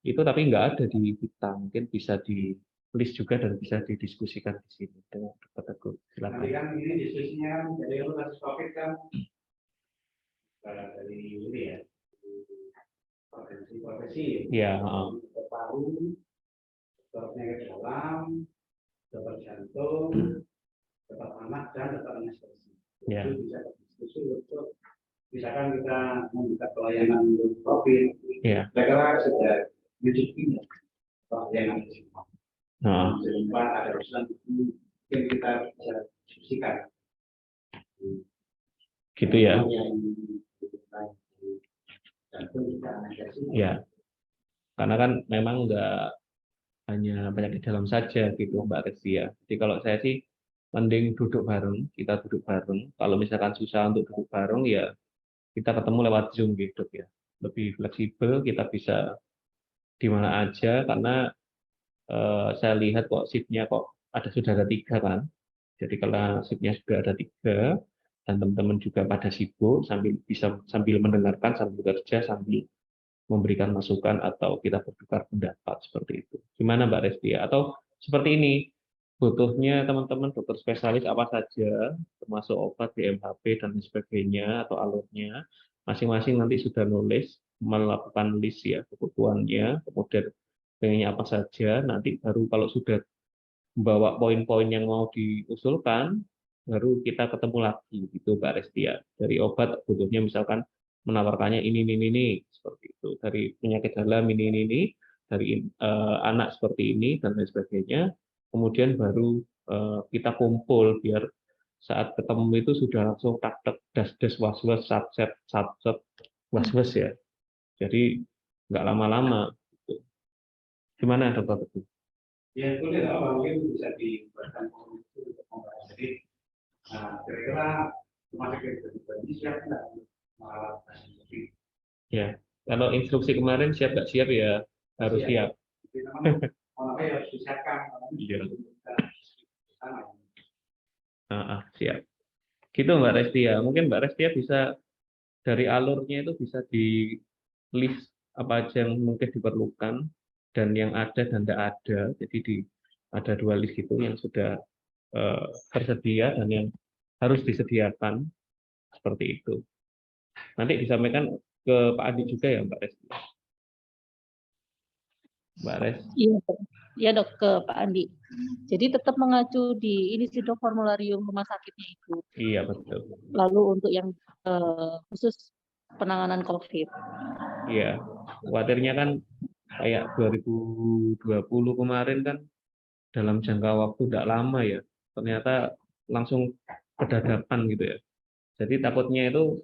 itu tapi nggak ada di kita, mungkin bisa di list juga dan bisa didiskusikan di sini dengan dokter Teguh. Silakan. Nanti kan ini diskusinya dari lu kasus COVID kan dari ini ya profesi Ya, dokter paru, dokter penyakit dalam, dokter jantung, dokter anak dan dokter anestesi. ya, Itu bisa berdiskusi untuk misalkan kita membuka pelayanan untuk COVID, ya. saya kira sudah mencukupi pelayanan semua. Jumpa ada urusan mungkin kita bisa diskusikan. Gitu ya. Ya, karena kan memang nggak hanya penyakit dalam saja gitu Mbak Resti ya. Jadi kalau saya sih mending duduk bareng, kita duduk bareng. Kalau misalkan susah untuk duduk bareng ya kita ketemu lewat Zoom gitu ya. Lebih fleksibel, kita bisa di mana aja karena saya lihat kok shift-nya kok sudah ada 3 kan. Jadi kalau shift-nya sudah ada 3 dan teman-teman juga pada sibuk sambil mendengarkan, sambil bekerja, sambil memberikan masukan atau kita bertukar pendapat seperti itu. Gimana Mbak Resti? Atau seperti ini, butuhnya teman-teman dokter spesialis apa saja, termasuk obat, BMHP dan sebagainya atau alurnya, masing-masing nanti sudah nulis, melakukan list ya kebutuhannya, kemudian pengennya apa saja, nanti baru kalau sudah membawa poin-poin yang mau diusulkan, baru kita ketemu lagi gitu Mbak Resti ya. Dari obat butuhnya misalkan menawarkannya ini seperti itu. Dari penyakit dalam ini, dari anak seperti ini dan lain sebagainya. Kemudian baru kita kumpul biar saat ketemu itu sudah langsung tak das was-was satset was-was ya. Jadi nggak lama-lama. Gitu. Gimana dokter Teguh? Ya itu tidak apa mungkin bisa dibuatkan komunitas untuk membahas. Jadi kira-kira rumah sakit ini siap nggak merawat pasien COVID? Ya, kalau instruksi kemarin siap nggak siap ya harus siap. Jadi memang orang harus disiapkan. Iya. Siap. Gitu Mbak Resti ya. Mungkin Mbak Resti ya bisa dari alurnya itu bisa di list apa aja yang mungkin diperlukan dan yang ada dan tidak ada. Jadi ada 2 list itu yang sudah tersedia dan yang harus disediakan seperti itu. Nanti disampaikan ke Pak Adi juga ya Mbak Resti. Mbak Res. Iya dok, ke Pak Andi. Jadi tetap mengacu di ini sih dok, formularium rumah sakitnya itu. Iya betul. Lalu untuk yang khusus penanganan COVID. Iya, khawatirnya kan kayak 2020 kemarin kan dalam jangka waktu tidak lama ya, ternyata langsung kedadakan gitu ya. Jadi takutnya itu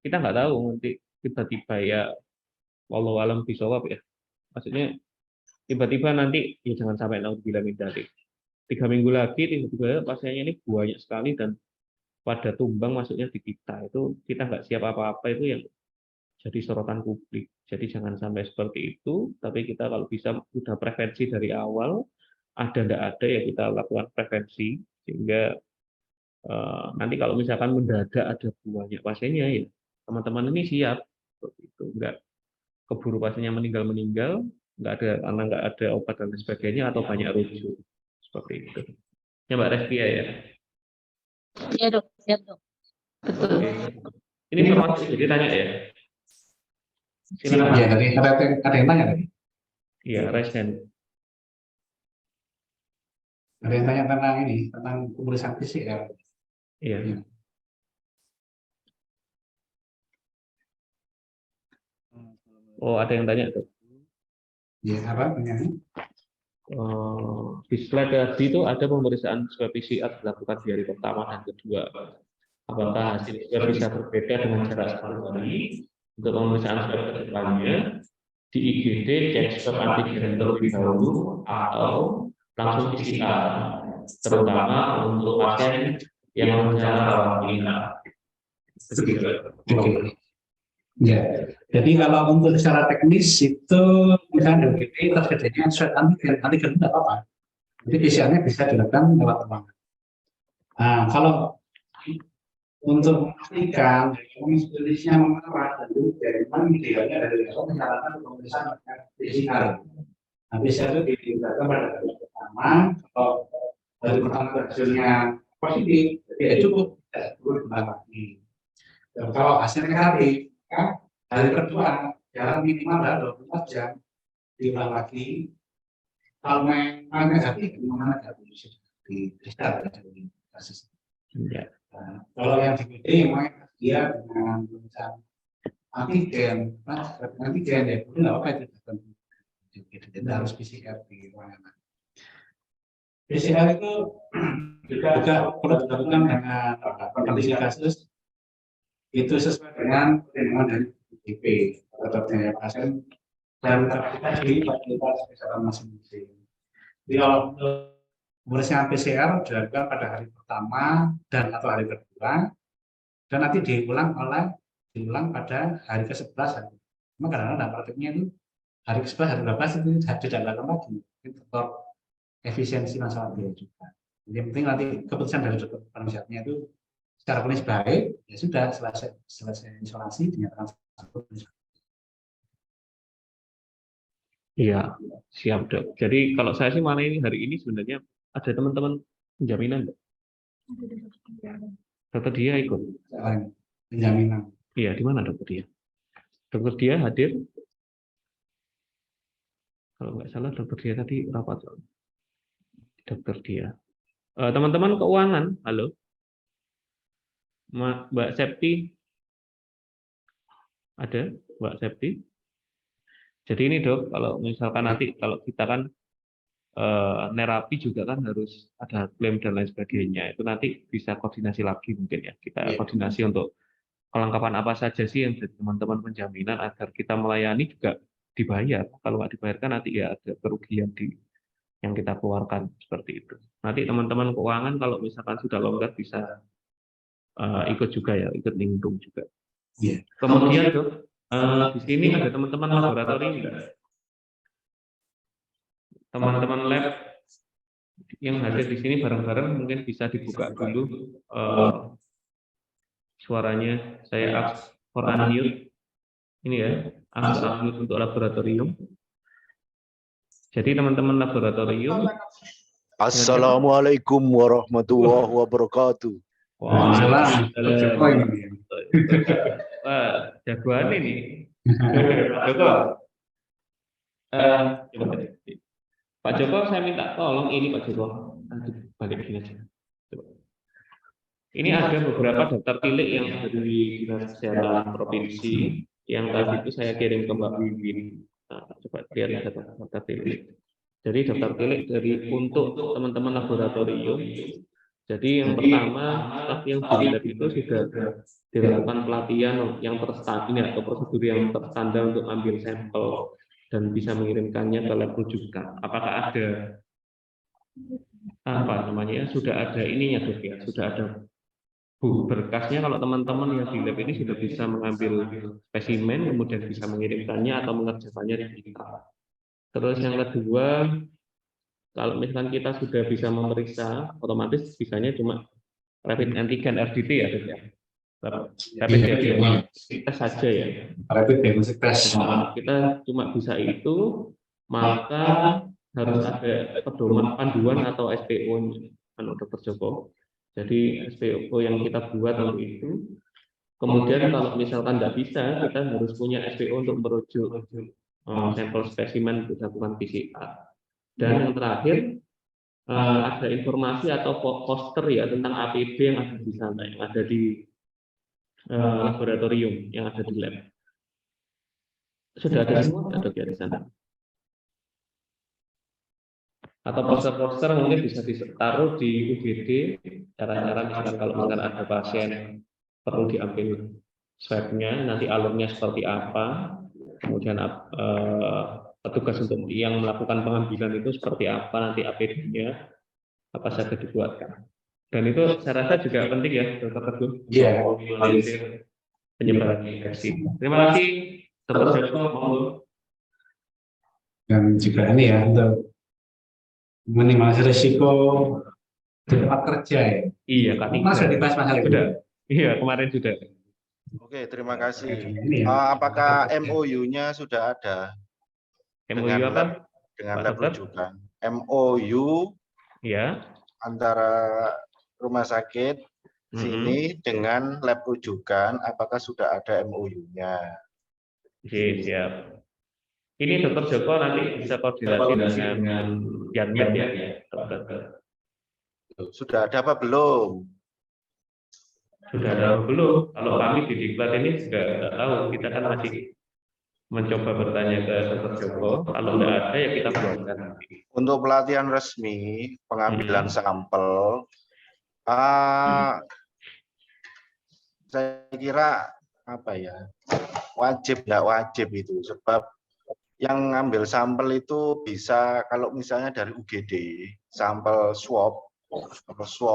kita nggak tahu nanti tiba-tiba ya wallahu alam bisawab ya. Maksudnya tiba-tiba nanti ya jangan sampai naudzubillah min dzalik. 3 minggu lagi tiba-tiba pasiennya ini banyak sekali dan pada tumbang masuknya di kita, itu kita nggak siap apa-apa, itu yang jadi sorotan publik. Jadi jangan sampai seperti itu, tapi kita kalau bisa sudah prevensi dari awal, ada nggak ada ya kita lakukan prevensi, sehingga nanti kalau misalkan mendadak ada banyak pasiennya ya teman-teman ini siap seperti itu, nggak keburu pasiennya meninggal, nggak ada karena nggak ada obat dan lain sebagainya atau banyak rujuk seperti itu. Ya Mbak Restia ya. Iya dok, siap dok. Betul. Oke. Ini termasuk jadi tanya ya. Silakan. Ya, tadi ada yang tanya tadi. Iya, resen. Ada yang tanya tentang ini, tentang pemeriksaan PCR. Iya. Oh, ada yang tanya tuh. Ya, apa pertanyaannya? Di slide tadi itu ada pemeriksaan swab PCR dilakukan di hari pertama dan kedua. Apakah hasil swab bisa berbeda dengan jarak 1 hari? Untuk pemeriksaan swab kedepannya, di IGD cek swab antigen terlebih dahulu atau langsung PCR, terutama untuk pasien yang bergejala rawat inap. Oke. Ya, jadi kalau untuk secara teknis itu misalnya DPT terjadinya swab antigen tidak apa-apa. Jadi PCR-nya bisa dilakukan lewat ruangan. Nah, kalau untuk memastikan kondisinya mengarah dan dari mana idealnya dari besok menyarankan pemeriksaan PCR. Nah, PCR itu dilakukan pada hari pertama. Kalau hari pertama hasilnya positif, jadi cukup tidak perlu diulang lagi. Dan kalau hasilnya negatif, hari kedua jalan minimal adalah 24 jam diulang lagi. Kalau memang negatif, gimana negatif bisa di-restart dari kasus. Ya. Nah, kalau yang DPT memang dia dengan pemeriksaan antigen, ya boleh nggak apa itu tidak harus PCR di ruangan. PCR itu juga perlu dilakukan dengan kondisi kasus itu sesuai dengan pertimbangan dari DP atau biaya pasien dan kita di fasilitas kesehatan masing-masing. Jadi kalau pemeriksaan PCR dilakukan pada hari pertama dan atau hari kedua dan nanti diulang pada hari ke-11 hari. Cuma kadang-kadang praktiknya itu hari ke-11 hari ke-12 itu tidak dilakukan lagi. Itu faktor efisiensi masalah biaya juga. Jadi yang penting nanti keputusan dari dokter penasihatnya itu secara klinis baik, ya sudah selesai isolasi dinyatakan sembuh. Iya, siap dok. Jadi kalau saya sih mana ini hari ini sebenarnya ada teman-teman penjaminan dok. Dokter dia ikut. Penjaminan. Iya, di mana dokter dia? Dokter dia hadir. Kalau nggak salah dokter dia tadi rapat. Dokter dia. Teman-teman keuangan, halo. Mbak Septi. Ada Mbak Septi? Jadi ini dok, kalau misalkan nanti kalau kita kan nerapi juga kan harus ada klaim dan lain sebagainya. Itu nanti bisa koordinasi lagi mungkin ya. Kita koordinasi untuk kelengkapan apa saja sih yang dari teman-teman penjaminan agar kita melayani juga dibayar. Kalau nggak dibayarkan nanti ya ada kerugian yang kita keluarkan seperti itu. Nanti teman-teman keuangan kalau misalkan sudah longgar bisa ikut juga ya, ikut lindung juga. Kemudian dok, di sini ada teman-teman laboratorium enggak? Teman-teman lab yang hadir di sini bareng-bareng mungkin bisa dibuka dulu suaranya. Saya ask for unmute. Ini ya, ask unmute untuk laboratorium. Jadi teman-teman laboratorium. Assalamualaikum warahmatullahi wabarakatuh. Waalaikumsalam. Wah, jagoan ini. Pak Joko, saya minta tolong ini Pak Joko. Balik gini aja. Ini ada beberapa daftar tilik yang ada di Dinas Kesehatan Provinsi yang tadi itu saya kirim ke Mbak Wiwin. Nah, coba lihat ada daftar tilik. Jadi daftar tilik dari untuk teman-teman laboratorium. Jadi yang pertama, staf yang dilihat itu sudah dilakukan pelatihan yang terstandar atau prosedur yang terstandar untuk ambil sampel dan bisa mengirimkannya ke lab rujukan. Apakah ada apa namanya? Sudah ada ininya Dok ya? Sudah ada berkasnya kalau teman-teman yang di lab ini sudah bisa mengambil spesimen kemudian bisa mengirimkannya atau mengerjakannya di kita. Terus yang kedua, kalau misalkan kita sudah bisa memeriksa, otomatis bisanya cuma rapid antigen RDT ya Dok ya. Rapid diagnostic test saja ya. Rapid diagnostic test. Nah, kita cuma bisa itu, maka harus ada pedoman panduan atau SPO Dr. Joko. Jadi SPO yang kita buat untuk itu. Kemudian kalau misalkan tidak bisa, kita harus punya SPO untuk merujuk sampel spesimen untuk dilakukan PCR. Dan yang terakhir ada informasi atau poster ya tentang APD yang ada di sana, yang ada di laboratorium, yang ada di lab. Sudah ada semua Dok ya di sana. Atau poster-poster mungkin bisa ditaruh di UGD, cara-cara misalkan kalau misalkan ada pasien perlu diambil swab-nya, nanti alurnya seperti apa, kemudian petugas untuk yang melakukan pengambilan itu seperti apa, nanti APD-nya apa saja dibuatkan. Dan itu saya rasa juga penting ya Dr. Teguh, Iya. meminimalisir penyebaran infeksi. Terima kasih Dr. Joko, monggo. Dan juga ini ya untuk minimalisir risiko di tempat kerja ya. Iya, Kak. Mas sudah dibahas masalah itu. Sudah. Iya, kemarin sudah. Oke, terima kasih. Ini ya. Apakah MOU-nya sudah ada MOU dengan apa? dengan Pak lab Dokter? rujukan? MOU Ya. antara rumah sakit sini dengan lab rujukan, apakah sudah ada MOU-nya? Oke, siap. Ini Dr. Joko nanti bisa koordinasi dengan Yanmed ya, Dokter. Sudah ada apa belum? Sudah ada belum? Kalau kami di Diklat ini juga nggak tahu. Kita kan masih mencoba bertanya ke Dr. Joko. Kalau nggak ada ya kita buatkan nanti. Untuk pelatihan resmi pengambilan sampel, saya kira apa ya, wajib nggak wajib itu, sebab yang ngambil sampel itu bisa kalau misalnya dari UGD sampel swab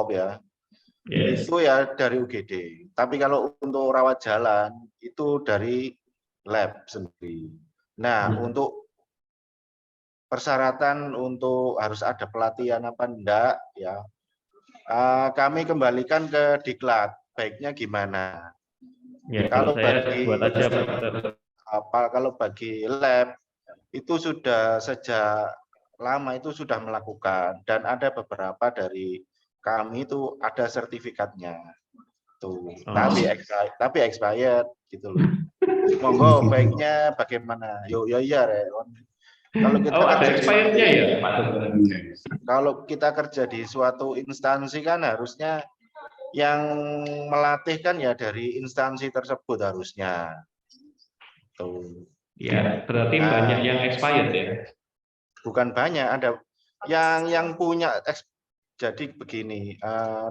ya, Yes. itu ya dari UGD. Tapi kalau untuk rawat jalan itu dari lab sendiri. Nah, untuk persyaratan untuk harus ada pelatihan apa enggak ya, kami kembalikan ke Diklat. Baiknya gimana? Ya, Kalau saya bagi buat aja Pak Dokter. kalau bagi lab itu sudah sejak lama itu sudah melakukan, dan ada beberapa dari kami itu ada sertifikatnya tuh, tapi expired gitu loh. Monggo baiknya bagaimana? Ya Ren. Kalau kita ada expirednya ya Pak Dokter. Kalau kita kerja di suatu instansi kan harusnya yang melatih kan ya dari instansi tersebut harusnya. Tuh. Ya, berarti banyak yang expired ya. Bukan banyak, ada yang punya. Jadi begini,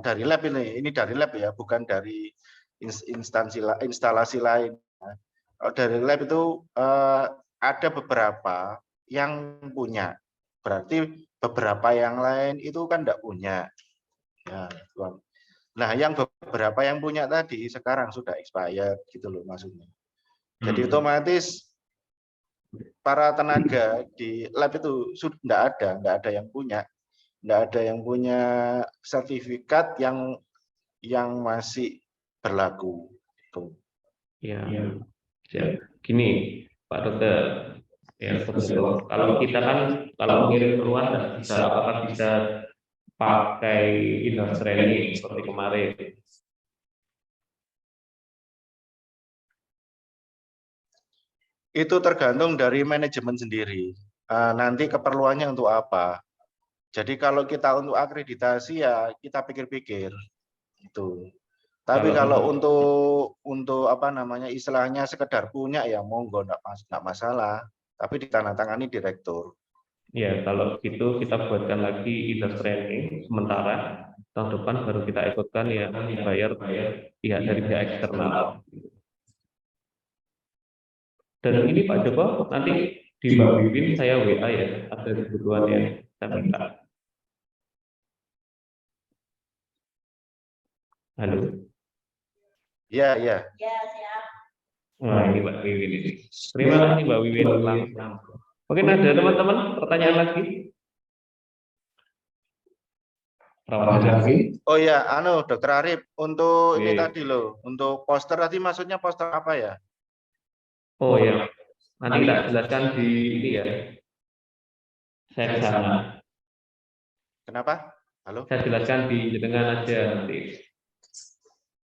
dari lab ini dari lab ya, bukan dari instalasi lain. Dari lab itu ada beberapa yang punya, berarti beberapa yang lain itu kan tidak punya. Ya, nah, yang beberapa yang punya tadi sekarang sudah expired gitu loh maksudnya. Jadi otomatis para tenaga di lab itu sudah nggak ada yang punya sertifikat yang masih berlaku. Tuh. Ya, gini Pak Dokter, ya betul. Kalau kita kan kalau mengirim keluar bisa apakah bisa pakai in-house training seperti kemarin? Itu tergantung dari manajemen sendiri. Nanti keperluannya untuk apa. Jadi kalau kita untuk akreditasi ya kita pikir-pikir itu. Tapi kalau untuk apa namanya istilahnya sekedar punya ya monggo enggak masalah. Tapi ditandatangani direktur. Ya kalau gitu kita buatkan lagi in-house training sementara, tahun depan baru kita ikutkan ya dibayar pihak dari pihak eksternal. Dan ini Pak Joko nanti Di Mbak Wiwin saya WA ya, ada kebutuhan yang saya minta. Halo. Ya, ya. Nah, ini Mbak Wiwin ini. Terima kasih Mbak Wiwin. Langsung. Mungkin ada teman-teman pertanyaan lagi? Perawat lagi? Oh ya, Dokter Arif, untuk ini Oke. tadi loh, untuk poster tadi maksudnya poster apa ya? Oh ya, nanti tak jelaskan di ini ya. Saya ke sana. Kenapa? Halo? Saya jelaskan di jenengan aja nanti.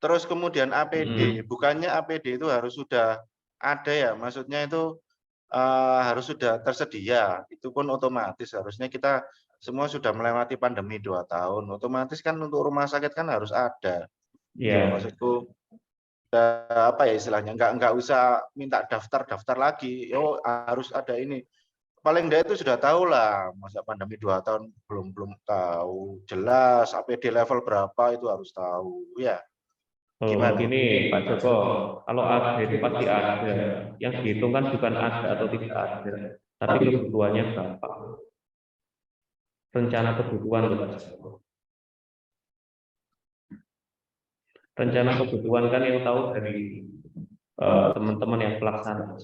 Terus kemudian APD, bukannya APD itu harus sudah ada ya? Maksudnya itu harus sudah tersedia. Itu pun otomatis harusnya kita semua sudah melewati pandemi 2 tahun. Otomatis kan untuk rumah sakit kan harus ada. Iya. Maksudku apa ya istilahnya? Nggak usah minta daftar lagi. Yo harus ada ini. Paling enggak itu sudah tahu lah. Masa pandemi 2 tahun belum tahu. Jelas APD level berapa itu harus tahu. Ya. Kalau gini Pak Joko, kalau ada itu pasti ada. Yang dihitung kan bukan ada atau tidak ada, tapi kebutuhannya berapa. Rencana kebutuhan Pak Joko. Rencana kebutuhan kan yang tahu dari teman-teman yang pelaksana.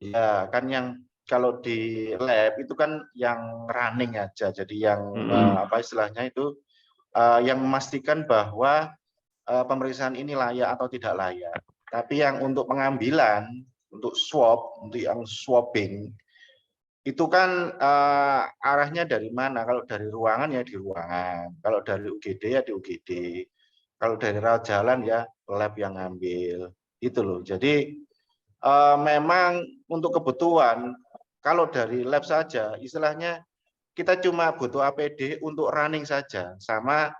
Ya, kan yang kalau di lab itu kan yang running aja. Jadi yang apa istilahnya itu yang memastikan bahwa pemeriksaan ini layak atau tidak layak. Tapi yang untuk pengambilan, untuk swab, untuk yang swabbing, itu kan arahnya dari mana? Kalau dari ruangan ya di ruangan. Kalau dari UGD ya di UGD. Kalau dari rawat jalan ya lab yang ngambil. Itu loh. Jadi memang untuk kebutuhan, kalau dari lab saja, istilahnya kita cuma butuh APD untuk running saja, sama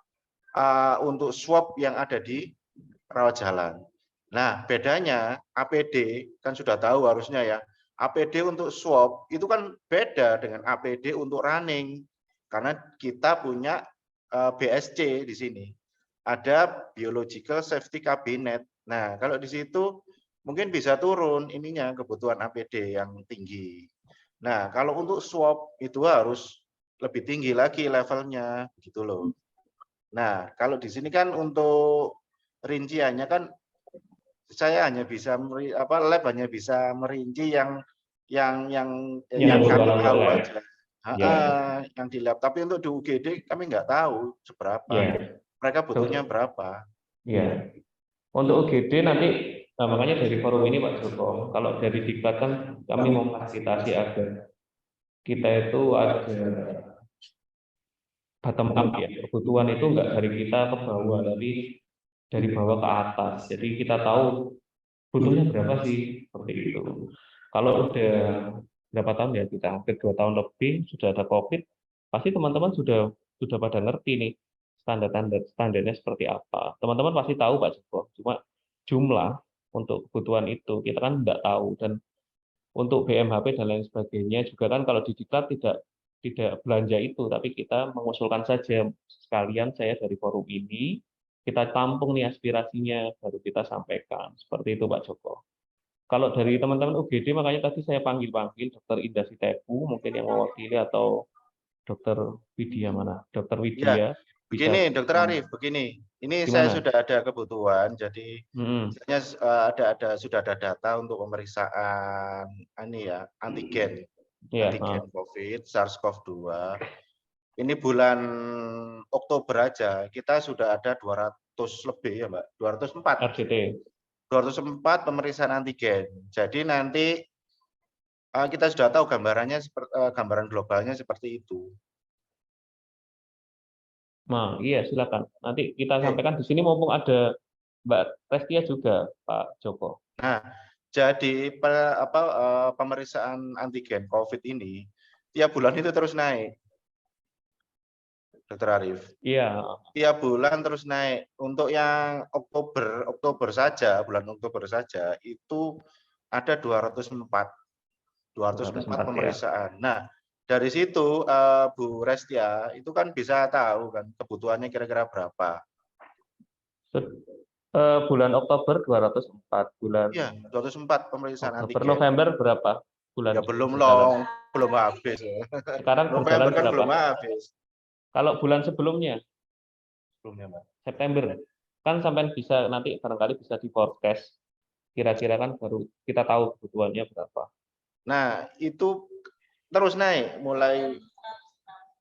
untuk swab yang ada di rawat jalan. Nah, bedanya APD kan sudah tahu harusnya ya. APD untuk swab itu kan beda dengan APD untuk running, karena kita punya BSC di sini. Ada Biological Safety Cabinet. Nah, kalau di situ mungkin bisa turun ininya kebutuhan APD yang tinggi. Nah, kalau untuk swab itu harus lebih tinggi lagi levelnya, gitu loh. Nah, kalau di sini kan untuk rinciannya kan saya hanya bisa lab hanya bisa merinci yang kami tahu aja. Yang di lab, tapi untuk di UGD kami nggak tahu seberapa. Mereka butuhnya berapa. Iya. Untuk UGD nanti makanya dari forum ini Pak Joko, kalau dari Diklat kan kami mau fasilitasi agar kita itu ada bottom up ya, kebutuhan itu enggak dari kita ke bawah, tapi dari bawah ke atas. Jadi kita tahu butuhnya berapa sih, seperti itu. Kalau udah berapa tahun ya, kita hampir 2 tahun lebih sudah ada COVID, pasti teman-teman sudah pada ngerti nih standarnya seperti apa. Teman-teman pasti tahu Pak Joko, cuma jumlah untuk kebutuhan itu kita kan enggak tahu. Dan untuk BMHP dan lain sebagainya juga kan kalau di Diklat tidak belanja itu, tapi kita mengusulkan saja sekalian saya dari forum ini, kita tampung nih aspirasinya, baru kita sampaikan. Seperti itu Pak Joko. Kalau dari teman-teman UGD, makanya tadi saya panggil Dr. Indah Sitepu, mungkin yang mewakili, atau Dr. Widya mana? Dr. Widya. Ya, begini Dr. Arif, begini. Ini Gimana? saya sudah ada kebutuhan, jadi sudah ada data untuk pemeriksaan antigen. Antigen COVID, SARS-CoV-2. Ini bulan Oktober aja, kita sudah ada 200 lebih ya Mbak, 204. RCT. 204 pemeriksaan antigen. Jadi nanti kita sudah tahu gambarannya, gambaran globalnya seperti itu. Nah, iya silakan. Nanti kita sampaikan di sini mumpung ada Mbak Restia juga, Pak Joko. Nah, jadi pemeriksaan antigen COVID ini tiap bulan itu terus naik, Dr. Arif. Iya. Tiap bulan terus naik. Untuk yang Oktober saja, bulan Oktober saja itu ada 204 pemeriksaan. Ya. Nah, dari situ Bu Restia itu kan bisa tahu kan kebutuhannya kira-kira berapa. Bulan Oktober 204, bulan Iya, 204 pemeriksaan Oktober, antigen. November berapa? Bulan Ya belum berjalan. loh, belum habis. Sekarang November berjalan kan berapa? belum habis. Kalau bulan sebelumnya, Belumnya, Mbak. September, kan sampai bisa nanti barangkali bisa di forecast. Kira-kira kan baru kita tahu kebutuhannya berapa. Nah, itu terus naik mulai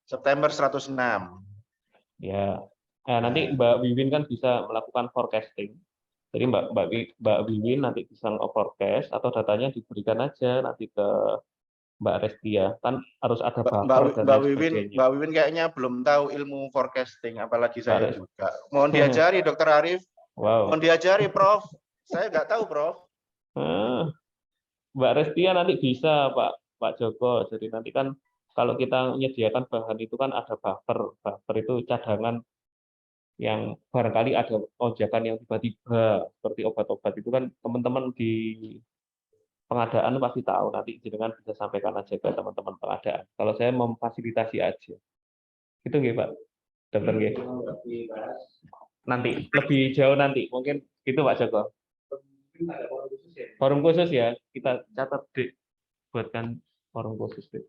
September 106. Ya, nah, nanti Mbak Wiwin kan bisa melakukan forecasting. Jadi Mbak Wiwin nanti bisa nge-forecast atau datanya diberikan aja nanti ke Mbak Restia. Kan harus ada buffer dan lain sebagainya. Mbak Wiwin kayaknya belum tahu ilmu forecasting, apalagi saya Res- juga. Mohon diajari, Dokter Arif. Wow. Mohon diajari, Prof. Saya nggak tahu, Prof. Mbak Restia nanti bisa, Pak Joko. Jadi nanti kan kalau kita menyediakan bahan itu kan ada buffer. Buffer itu cadangan yang barangkali ada lonjakan yang tiba-tiba seperti obat-obat itu kan teman-teman di pengadaan pasti tahu, nanti jenengan bisa sampaikan aja ke teman-teman pengadaan. Kalau saya memfasilitasi aja. Itu nggih, Pak. Dokter nggih. Nanti lebih jauh nanti mungkin itu Pak Joko. Forum khusus ya, kita catat deh, buatkan forum khusus deh.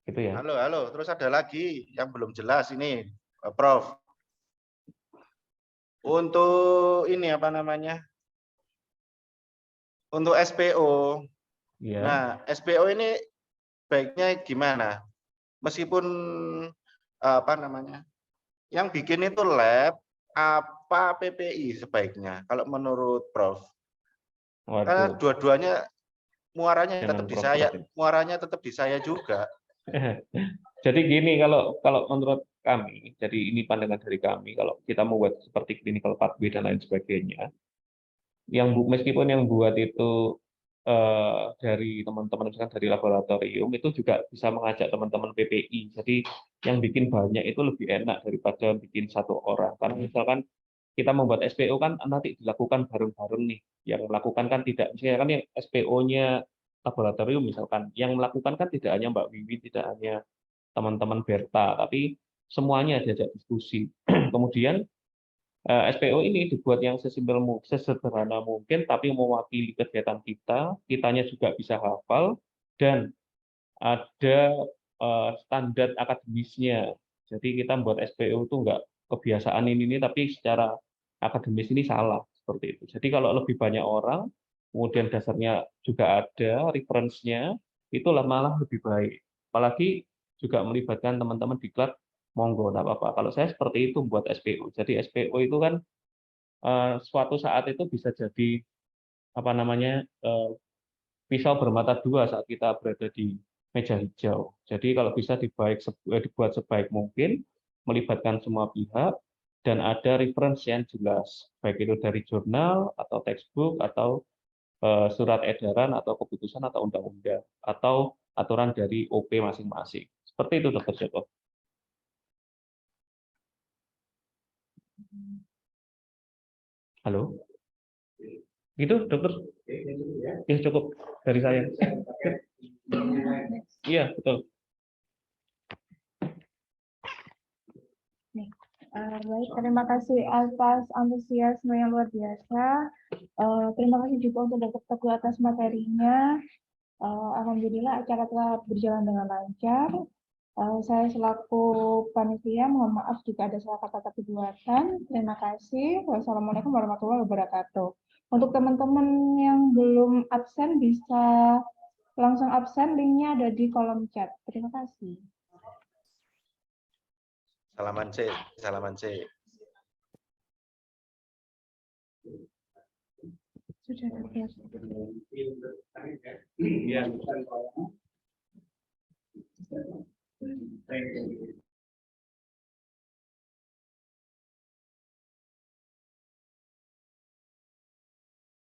Gitu ya. Halo. Terus ada lagi yang belum jelas ini, Prof. Untuk ini apa namanya? Untuk SPO. Iya. Nah, SPO ini baiknya gimana? Meskipun apa namanya? Yang bikin itu lab apa PPI sebaiknya kalau menurut Prof? Karena Waduh. dua-duanya muaranya Jangan tetap di saya, provokatif. muaranya tetap di saya juga. Jadi gini, kalau menurut kami, jadi ini pandangan dari kami, kalau kita membuat seperti clinical pathway dan lain sebagainya, meskipun yang buat itu dari teman-teman misalkan dari laboratorium itu juga bisa mengajak teman-teman PPI. Jadi yang bikin banyak itu lebih enak daripada bikin satu orang. Karena misalkan kita membuat SPO kan nanti dilakukan bareng-bareng nih. Yang melakukan kan tidak, misalnya kan yang SPO-nya laboratorium misalkan, yang melakukan kan tidak hanya Mbak Wiwi, tidak hanya teman-teman Berta, tapi semuanya diajak diskusi. Kemudian SPO ini dibuat yang sesederhana mungkin, tapi mewakili kegiatan kita, kitanya juga bisa hafal, dan ada standar akademisnya. Jadi kita membuat SPO itu enggak kebiasaan ini, tapi secara akademis ini salah, seperti itu. Jadi kalau lebih banyak orang, kemudian dasarnya juga ada, reference-nya, itulah malah lebih baik. Apalagi juga melibatkan teman-teman diklat, monggo, enggak apa-apa. Kalau saya seperti itu buat SPO. Jadi SPO itu kan suatu saat itu bisa jadi apa namanya pisau bermata dua saat kita berada di meja hijau. Jadi kalau bisa dibuat sebaik mungkin, melibatkan semua pihak dan ada referensi yang jelas, baik itu dari jurnal atau textbook atau surat edaran atau keputusan atau undang-undang atau aturan dari OP masing-masing. Seperti itu, Dr. Joko. Halo? Gitu, dokter? Ya, cukup dari saya. Iya, betul. Baik, terima kasih atas antusiasme yang luar biasa. Terima kasih juga untuk Dr. Teguh atas materinya. Alhamdulillah acara telah berjalan dengan lancar. Saya selaku panitia mohon maaf jika ada salah kata kebuatan. Terima kasih. Wassalamualaikum warahmatullahi wabarakatuh. Untuk teman-teman yang belum absen bisa langsung absen, linknya ada di kolom chat. Terima kasih. Salaman C. Sudah ada. Iya.